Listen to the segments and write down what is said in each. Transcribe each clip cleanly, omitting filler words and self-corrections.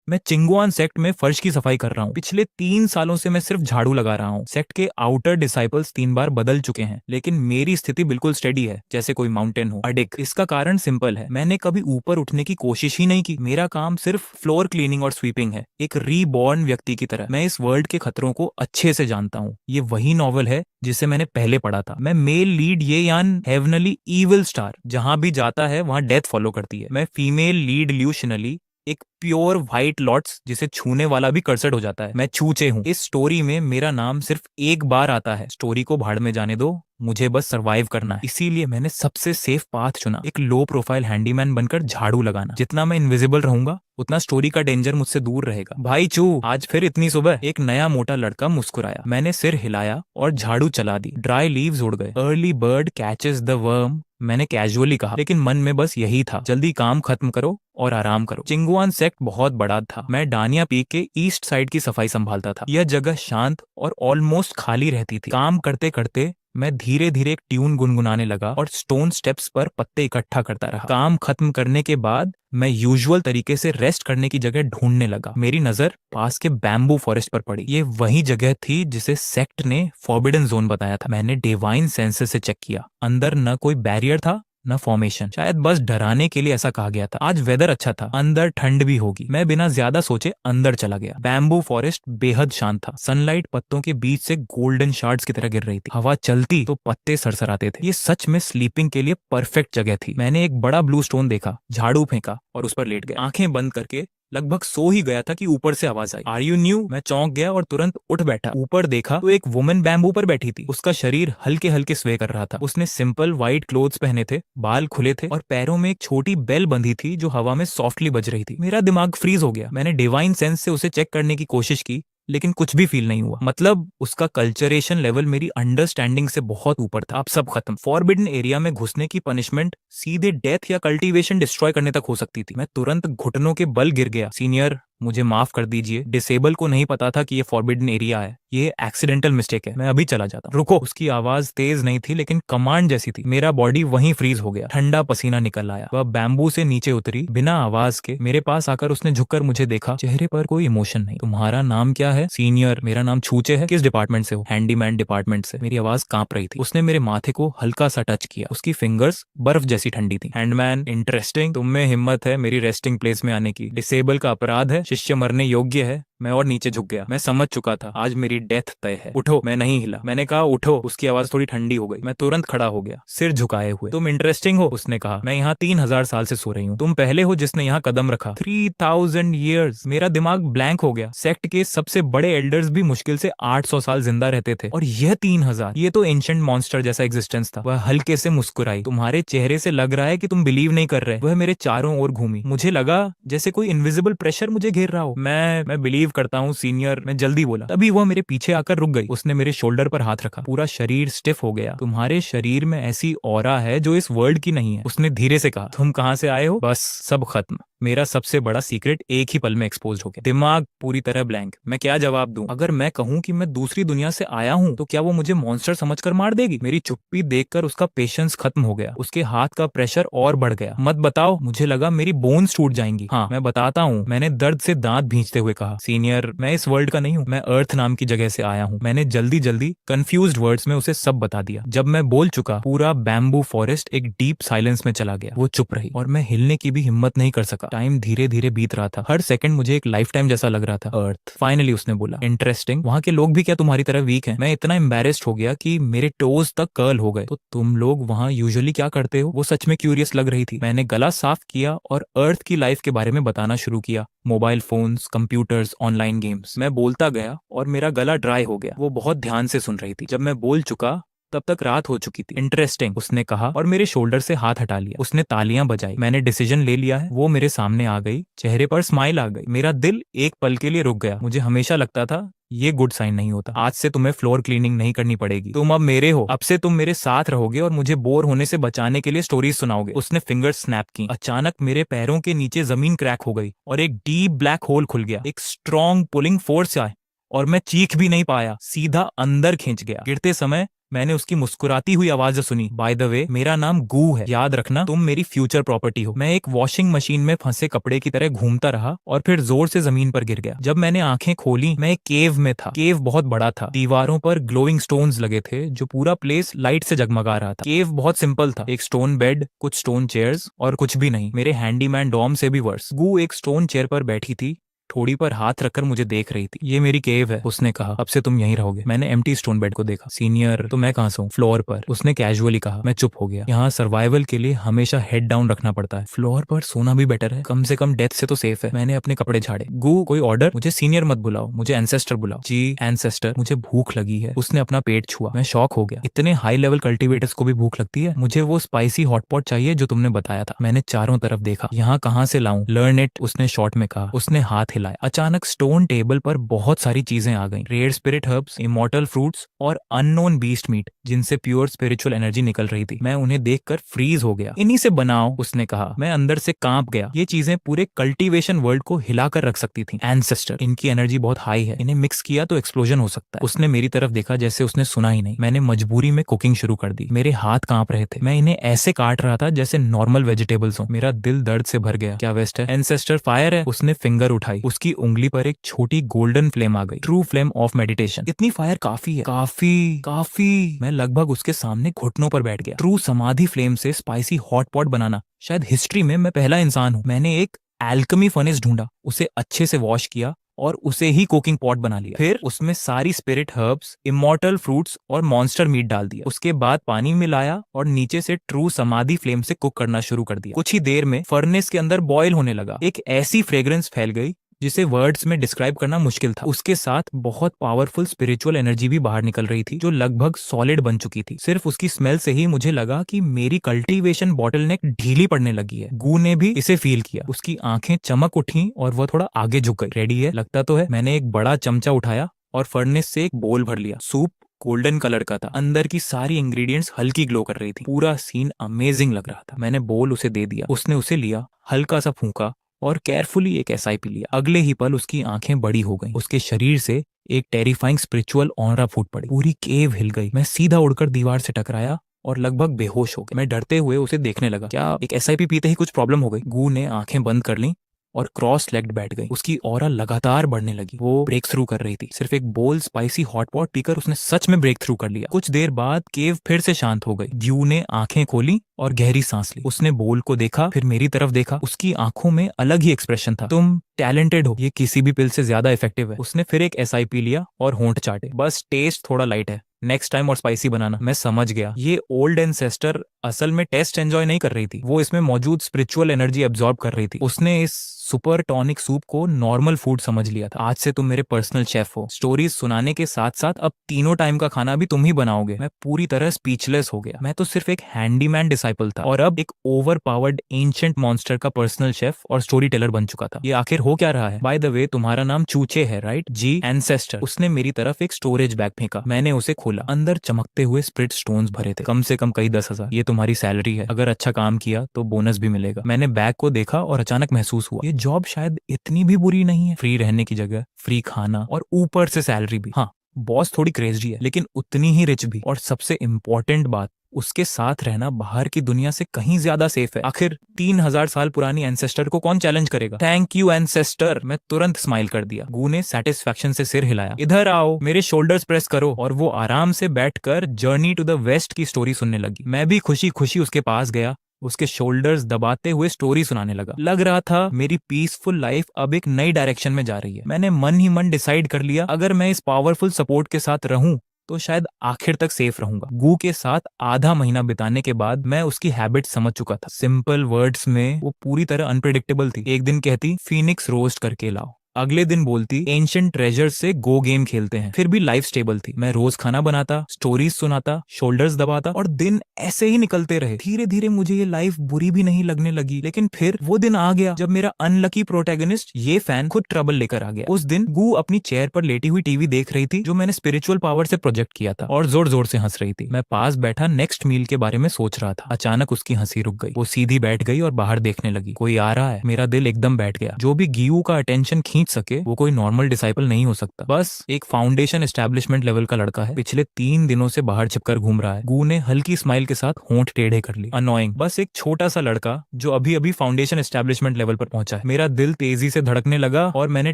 मैं चिंगुआन सेक्ट में फर्श की सफाई कर रहा हूँ। पिछले 3 सालों से मैं सिर्फ झाड़ू लगा रहा हूँ। सेक्ट के आउटर डिसाइपल्स 3 बार बदल चुके हैं, लेकिन मेरी स्थिति बिल्कुल स्टेडी है, जैसे कोई माउंटेन हो अडिग। इसका कारण सिंपल है, मैंने कभी ऊपर उठने की कोशिश ही नहीं की। मेरा काम सिर्फ फ्लोर क्लीनिंग और स्वीपिंग है, एक रीबॉर्न व्यक्ति की तरह। मैं इस वर्ल्ड के खतरों को अच्छे से जानता हूँ। ये वही नॉवल है जिसे मैंने पहले पढ़ा था। मैं मेल लीड ये यान हेवनली इविल स्टार, जहां भी जाता है वहां डेथ फॉलो करती है। मैं फीमेल लीड ल्यूशनली, एक प्योर व्हाइट लॉट्स जिसे छूने वाला भी कर्सड हो जाता है। मैं छूचे हूँ। इस स्टोरी में मेरा नाम सिर्फ एक बार आता है। स्टोरी को भाड़ में जाने दो, मुझे बस सरवाइव करना है। इसीलिए मैंने सबसे सेफ पाथ चुना, एक लो प्रोफाइल हैंडीमैन बनकर झाड़ू लगाना। जितना मैं इनविजिबल रहूंगा उतना स्टोरी का डेंजर मुझसे दूर रहेगा। भाई चू, आज फिर इतनी सुबह? एक नया मोटा लड़का मुस्कुराया। मैंने सिर हिलाया और झाड़ू चला दी। ड्राई लीव्स उड़ गए। Early bird catches the worm, मैंने कैजुअली कहा, लेकिन मन में बस यही था, जल्दी काम खत्म करो और आराम करो। चिंगुआन सेक्ट बहुत बड़ा था। मैं डानिया पीक के ईस्ट साइड की सफाई संभालता था। यह जगह शांत और ऑलमोस्ट खाली रहती थी। काम करते करते मैं धीरे धीरे एक ट्यून गुनगुनाने लगा और स्टोन स्टेप्स पर पत्ते इकट्ठा करता रहा। काम खत्म करने के बाद मैं यूजुअल तरीके से रेस्ट करने की जगह ढूंढने लगा। मेरी नजर पास के बैम्बू फॉरेस्ट पर पड़ी। ये वही जगह थी जिसे सेक्ट ने फॉरबिडन जोन बताया था। मैंने डिवाइन सेंसेस से चेक किया। अंदर न कोई बैरियर था न फॉर्मेशन, शायद बस डराने के लिए ऐसा कहा गया था। आज वेदर अच्छा था, अंदर ठंड भी होगी। मैं बिना ज्यादा सोचे अंदर चला गया। बैम्बू फॉरेस्ट बेहद शांत था। सनलाइट पत्तों के बीच से गोल्डन शार्ड्स की तरह गिर रही थी। हवा चलती तो पत्ते सरसराते थे। ये सच में स्लीपिंग के लिए परफेक्ट जगह थी। मैंने एक बड़ा ब्लू स्टोन देखा, झाड़ू फेंका और उस पर लेट गया। आंखें बंद करके लगभग सो ही गया था कि ऊपर से आवाज आई, आर यू न्यू? मैं चौंक गया और तुरंत उठ बैठा। ऊपर देखा तो एक वुमन बैम्बू पर बैठी थी। उसका शरीर हल्के हल्के स्वे कर रहा था। उसने सिंपल व्हाइट क्लोथ्स पहने थे, बाल खुले थे और पैरों में एक छोटी बेल बंधी थी जो हवा में सॉफ्टली बज रही थी। मेरा दिमाग फ्रीज हो गया। मैंने डिवाइन सेंस से उसे चेक करने की कोशिश की, लेकिन कुछ भी फील नहीं हुआ। मतलब उसका कल्चरेशन लेवल मेरी अंडरस्टैंडिंग से बहुत ऊपर था। अब सब खत्म। फॉरबिडन एरिया में घुसने की पनिशमेंट सीधे डेथ या कल्टीवेशन डिस्ट्रॉय करने तक हो सकती थी। मैं तुरंत घुटनों के बल गिर गया। सीनियर, मुझे माफ कर दीजिए, डिसेबल को नहीं पता था कि ये फॉरबिडन एरिया है। ये एक्सीडेंटल मिस्टेक है, मैं अभी चला जाता। रुको। उसकी आवाज तेज नहीं थी, लेकिन कमांड जैसी थी। मेरा बॉडी वहीं फ्रीज हो गया। ठंडा पसीना निकल आया। वह बैम्बू से नीचे उतरी बिना आवाज के। मेरे पास आकर उसने झुककर मुझे देखा। चेहरे पर कोई इमोशन नहीं। तुम्हारा नाम क्या है? सीनियर, मेरा नाम छूचे है। किस डिपार्टमेंट से हो? हैंडीमैन डिपार्टमेंट से। मेरी आवाज कांप रही थी। उसने मेरे माथे को हल्का सा टच किया। उसकी फिंगर्स बर्फ जैसी ठंडी थी। Handman, interesting. तुम में हिम्मत है मेरी रेस्टिंग प्लेस में आने की। डिसेबल का अपराध है, शिष्य मरने योग्य है। मैं और नीचे झुक गया। मैं समझ चुका था, आज मेरी डेथ तय है। उठो। मैं नहीं हिला। मैंने कहा उठो। उसकी आवाज थोड़ी ठंडी हो गई। मैं तुरंत खड़ा हो गया, सिर झुकाए हुए। तुम इंटरेस्टिंग हो, उसने कहा। मैं यहाँ 3000 साल से सो रही हूँ। तुम पहले हो जिसने यहाँ कदम रखा। 3000 ईयर्स। मेरा दिमाग ब्लैंक हो गया। सेक्ट के सबसे बड़े एल्डर्स भी मुश्किल से 800 साल जिंदा रहते थे, और यह 3000, ये तो एंशिएंट मॉन्स्टर जैसा एग्जिस्टेंस था। वह हल्के से मुस्कुराई। तुम्हारे चेहरे से लग रहा है कि तुम बिलीव नहीं कर रहे। वह मेरे चारों ओर घूमी। मुझे लगा जैसे कोई इनविजिबल प्रेशर मुझे घेर रहा हो। मैं बिलीव करता हूँ सीनियर, मैं जल्दी बोला। तभी वह मेरे पीछे आकर रुक गई। उसने मेरे शोल्डर पर हाथ रखा। पूरा शरीर स्टिफ हो गया। तुम्हारे शरीर में ऐसी ऑरा है जो इस वर्ल्ड की नहीं है, उसने धीरे से कहा। तुम कहां से आए हो? बस सब खत्म। मेरा सबसे बड़ा सीक्रेट एक ही पल में एक्सपोज हो गया। दिमाग पूरी तरह ब्लैंक। मैं क्या जवाब दूं? अगर मैं कहूं कि मैं दूसरी दुनिया से आया हूं तो क्या वो मुझे मॉन्स्टर समझकर मार देगी? मेरी चुप्पी देखकर उसका पेशेंस खत्म हो गया। उसके हाथ का प्रेशर और बढ़ गया। मत बताओ। मुझे लगा मेरी बोन्स टूट जाएंगी। हाँ, मैं बताता हूँ, मैंने दर्द से दांत भींचते हुए कहा। सीनियर, मैं इस वर्ल्ड का नहीं हूँ, मैं अर्थ नाम की जगह से आया हूँ। मैंने जल्दी जल्दी कंफ्यूज्ड वर्ड्स में उसे सब बता दिया। जब मैं बोल चुका, पूरा बैम्बू फॉरेस्ट एक डीप साइलेंस में चला गया। वो चुप रही और मैं हिलने की भी हिम्मत नहीं कर सका। टाइम धीरे धीरे बीत रहा था। हर सेकंड मुझे एक लाइफ टाइम जैसा लग रहा था। अर्थ। फाइनली उसने बोला, इंटरेस्टिंग। वहां के लोग भी क्या तुम्हारी तरह वीक हैं? मैं इतना एम्बेरेस्ड हो गया कि मेरे टोज तक कर्ल हो गए। तो तुम लोग वहां यूजुअली क्या करते हो? वो सच में क्यूरियस लग रही थी। मैंने गला साफ किया और अर्थ की लाइफ के बारे में बताना शुरू किया। Mobile phones, computers, online games. मैं बोलता गया और मेरा गला ड्राई हो गया। वो बहुत ध्यान से सुन रही थी। जब मैं बोल चुका तब तक रात हो चुकी थी। इंटरेस्टिंग, उसने कहा और मेरे शोल्डर से हाथ हटा लिया। उसने तालियां बजाई। मैंने डिसीजन ले लिया है। वो मेरे सामने आ गई। चेहरे पर स्माइल आ गई। मेरा दिल एक पल के लिए रुक गया। मुझे हमेशा लगता था ये गुड साइन नहीं होता। आज से तुम्हें फ्लोर क्लीनिंग नहीं करनी पड़ेगी। तुम अब मेरे हो। अब से तुम मेरे साथ रहोगे और मुझे बोर होने से बचाने के लिए स्टोरीज सुनाओगे। उसने फिंगर स्नैप की। अचानक मेरे पैरों के नीचे जमीन क्रैक हो गई और एक डीप ब्लैक होल खुल गया। एक स्ट्रॉन्ग पुलिंग फोर्स आए और मैं चीख भी नहीं पाया, सीधा अंदर खींच गया। गिरते समय मैंने उसकी मुस्कुराती हुई आवाज सुनी, बाय द वे मेरा नाम गू है, याद रखना तुम मेरी फ्यूचर प्रॉपर्टी हो। मैं एक वॉशिंग मशीन में फंसे कपड़े की तरह घूमता रहा और फिर जोर से जमीन पर गिर गया। जब मैंने आंखें खोली मैं एक केव में था। केव बहुत बड़ा था, दीवारों पर ग्लोइंग स्टोन्स लगे थे जो पूरा प्लेस लाइट से जगमगा रहा था। केव बहुत सिंपल था, एक स्टोन बेड, कुछ स्टोन चेयर्स और कुछ भी नहीं, मेरे हैंडीमैन डॉम से भी वर्स। गू एक स्टोन चेयर पर बैठी थी, थोड़ी पर हाथ रखकर मुझे देख रही थी। ये मेरी केव है, उसने कहा, अब से तुम यहीं रहोगे। मैंने एम्प्टी स्टोन बेड को देखा। सीनियर, तो मैं कहां से हूँ? फ्लोर पर, उसने कैजुअली कहा। मैं चुप हो गया। यहाँ सर्वाइवल के लिए हमेशा हेड डाउन रखना पड़ता है। फ्लोर पर सोना भी बेटर है, कम से कम डेथ से तो सेफ है। मैंने अपने कपड़े झाड़े। गू, कोई ऑर्डर? मुझे सीनियर मत बुलाओ, मुझे एंसेस्टर बुलाओ। जी एंसेस्टर, मुझे भूख लगी है। उसने अपना पेट छुआ। मैं शॉक हो गया, इतने हाई लेवल कल्टिवेटर्स को भी भूख लगती है। मुझे वो स्पाइसी हॉटपॉट चाहिए जो तुमने बताया था। मैंने चारों तरफ देखा, यहाँ कहाँ से लाऊं? लर्न इट, उसने शॉर्ट में कहा। उसने हाथ हिलाया। अचानक स्टोन टेबल पर बहुत सारी चीजें आ गईं। Rare spirit herbs, immortal fruits और अननोन बीस्ट मीट जिनसे प्योर स्पिरिचुअल एनर्जी निकल रही थी। मैं उन्हें देखकर फ्रीज हो गया। इन्हीं से बनाओ, उसने कहा। मैं अंदर से कांप गया। ये चीजें पूरे कल्टीवेशन वर्ल्ड को हिलाकर रख सकती थी। एंसेस्टर, इनकी एनर्जी बहुत हाई है, इन्हें मिक्स किया तो एक्सप्लोजन हो सकता है। उसने मेरी तरफ देखा जैसे उसने सुना ही नहीं। मैंने मजबूरी में कुकिंग शुरू कर दी। मेरे हाथ कांप रहे थे। मैं इन्हें ऐसे काट रहा था जैसे नॉर्मल वेजिटेबल्स हो। मेरा दिल दर्द से भर गया। क्या वेस्ट है? एंसेस्टर फायर है। उसने फिंगर उठाई। उसकी उंगली पर एक छोटी गोल्डन फ्लेम आ गई। True flame of meditation. इतनी फायर काफी है, काफी काफी। मैं लगभग उसके सामने घुटनों पर बैठ गया। ट्रू समाधि फ्लेम से स्पाइसी हॉट पॉट बनाना, शायद हिस्ट्री में मैं पहला इंसान हूं। मैंने एक एल्केमी फर्नेस ढूंढा, उसे अच्छे से वॉश किया और उसे ही कुकिंग पॉट बना लिया। फिर उसमें सारी स्पिरिट हर्ब्स, इमॉर्टल फ्रूट्स और मॉन्स्टर मीट डाल दिया। उसके बाद पानी मिलाया और नीचे से ट्रू समाधि फ्लेम से कुक करना शुरू कर दिया। कुछ ही देर में फर्नेस के अंदर बॉयल होने लगा। एक ऐसी फ्रेग्रेंस फैल गई जिसे वर्ड्स में डिस्क्राइब करना मुश्किल था। उसके साथ बहुत पावरफुल स्पिरिचुअल एनर्जी भी बाहर निकल रही थी जो लगभग सॉलिड बन चुकी थी। सिर्फ उसकी स्मेल से ही मुझे लगा कि मेरी कल्टीवेशन बॉटलनेक ढीली पड़ने लगी है। गू ने भी इसे फील किया। उसकी आंखें चमक उठी और वह थोड़ा आगे झुक गई। रेडी है? लगता तो है। मैंने एक बड़ा चमचा उठाया और फर्नेस से एक बोल भर लिया। सूप गोल्डन कलर का था, अंदर की सारी इंग्रेडिएंट्स हल्की ग्लो कर रही थी। पूरा सीन अमेजिंग लग रहा था। मैंने बोल उसे दे दिया। उसने उसे लिया, हल्का सा फूंका और केयरफुली एक एसआई पी लिया। अगले ही पल उसकी आंखें बड़ी हो गईं। उसके शरीर से एक टेरिफाइंग स्पिरिचुअल ऑरा फूट पड़ी। पूरी केव हिल गई। मैं सीधा उड़कर दीवार से टकराया और लगभग बेहोश हो गया। मैं डरते हुए उसे देखने लगा। क्या एक एसआईपी पीते ही कुछ प्रॉब्लम हो गई? गू ने आंखें बंद कर ली और क्रॉस लेग्ड बैठ गई। उसकी ऑरा लगातार बढ़ने लगी। वो ब्रेक थ्रू कर रही थी। सिर्फ एक बोल स्पाइसी हॉट पॉट पीकर उसने सच में ब्रेक थ्रू कर लिया। कुछ देर बाद केव फिर से शांत हो गई। ग्यू ने आंखें खोली और गहरी सांस ली। उसने बोल को देखा, फिर मेरी तरफ देखा। उसकी आंखों में अलग ही एक्सप्रेशन था। तुम टैलेंटेड हो, ये किसी भी पिल से ज्यादा इफेक्टिव है। उसने फिर एक एसआईपी लिया और होंठ चाटे। बस टेस्ट थोड़ा लाइट है, नेक्स्ट टाइम और स्पाइसी बनाना। मैं समझ गया, ये ओल्ड एंसेस्टर असल में टेस्ट एंजॉय नहीं कर रही थी, वो इसमें मौजूद स्पिरिचुअल एनर्जी एब्जॉर्ब कर रही थी। उसने इस सुपर टॉनिक सूप को नॉर्मल फूड समझ लिया था। आज से तुम मेरे पर्सनल शेफ हो। स्टोरीज सुनाने के साथ साथ अब तीनों टाइम का खाना भी तुम ही बनाओगे। मैं पूरी तरह स्पीचलेस हो गया। मैं तो सिर्फ एक हैंडीमैन डिसाइपल था और अब एक ओवर पावर्ड एंशिएंट मॉन्स्टर का पर्सनल शेफ और स्टोरी टेलर बन चुका था। ये आखिर हो क्या रहा है? बाय द वे, तुम्हारा नाम चूचे है, राइट? जी एंसेस्टर। उसने मेरी तरफ एक स्टोरेज बैग फेंका। मैंने उसे खोला। अंदर चमकते हुए स्पिरिट स्टोन्स भरे थे, कम से कम कई 10,000। ये तुम्हारी सैलरी है, अगर अच्छा काम किया तो बोनस भी मिलेगा। मैंने बैग को देखा और अचानक महसूस हुआ, ये जॉब शायद इतनी भी बुरी नहीं है। फ्री रहने की जगह फ्री खाना और ऊपर से सैलरी भी। हाँ, बॉस थोड़ी क्रेजी है लेकिन उतनी ही रिच भी। और सबसे इम्पोर्टेंट बात, उसके साथ रहना बाहर की दुनिया से कहीं ज्यादा सेफ है। आखिर 3,000 साल पुरानी एंसेस्टर को कौन चैलेंज करेगा? Thank you ancestor. मैं तुरंत स्माइल कर दिया। गू ने सेटिस्फैक्शन से सिर हिलाया। इधर आओ, मेरे शोल्डर्स प्रेस करो। और वो आराम से बैठकर जर्नी टू द वेस्ट की स्टोरी सुनने लगी। मैं भी खुशी खुशी उसके पास गया, उसके शोल्डर्स दबाते हुए स्टोरी सुनाने लगा। लग रहा था मेरी पीसफुल लाइफ अब एक नई डायरेक्शन में जा रही है। मैंने मन ही मन डिसाइड कर लिया, अगर मैं इस पावरफुल सपोर्ट के साथ रहूं तो शायद आखिर तक सेफ रहूंगा। गू के साथ आधा महीना बिताने के बाद मैं उसकी हैबिट समझ चुका था। सिंपल वर्ड्स में वो पूरी तरह अनप्रेडिक्टेबल थी। एक दिन कहती फीनिक्स रोस्ट करके लाओ, अगले दिन बोलती एंशिएंट ट्रेजर से गो गेम खेलते हैं। फिर भी लाइफ स्टेबल थी। मैं रोज खाना बनाता, स्टोरीज सुनाता, शोल्डर्स दबाता और दिन ऐसे ही निकलते रहे। धीरे धीरे मुझे ये लाइफ बुरी भी नहीं लगने लगी। लेकिन फिर वो दिन आ गया जब मेरा अनलकी प्रोटैगनिस्ट ये फैन खुद ट्रबल लेकर आ गया। उस दिन गू अपनी चेयर पर लेटी हुई टीवी देख रही थी जो मैंने स्पिरिचुअल पावर से प्रोजेक्ट किया था और जोर जोर से हंस रही थी। मैं पास बैठा नेक्स्ट मील के बारे में सोच रहा था। अचानक उसकी हंसी रुक गई। वो सीधी बैठ गई और बाहर देखने लगी। कोई आ रहा है। मेरा दिल एकदम बैठ गया। जो भी गियू का अटेंशन खींच सोच सके वो कोई नॉर्मल डिसाइपल नहीं हो सकता, बस एक फाउंडेशन एस्टैब्लिशमेंट लेवल का लड़का है, पिछले 3 दिनों से बाहर छिपकर घूम रहा है। गू ने हल्की स्माइल के साथ होंठ टेढ़े कर ली। अनोइंग, बस एक छोटा सा लड़का जो अभी अभी फाउंडेशन एस्टैब्लिशमेंट लेवल पर पहुंचा है। मेरा दिल तेजी से धड़कने लगा और मैंने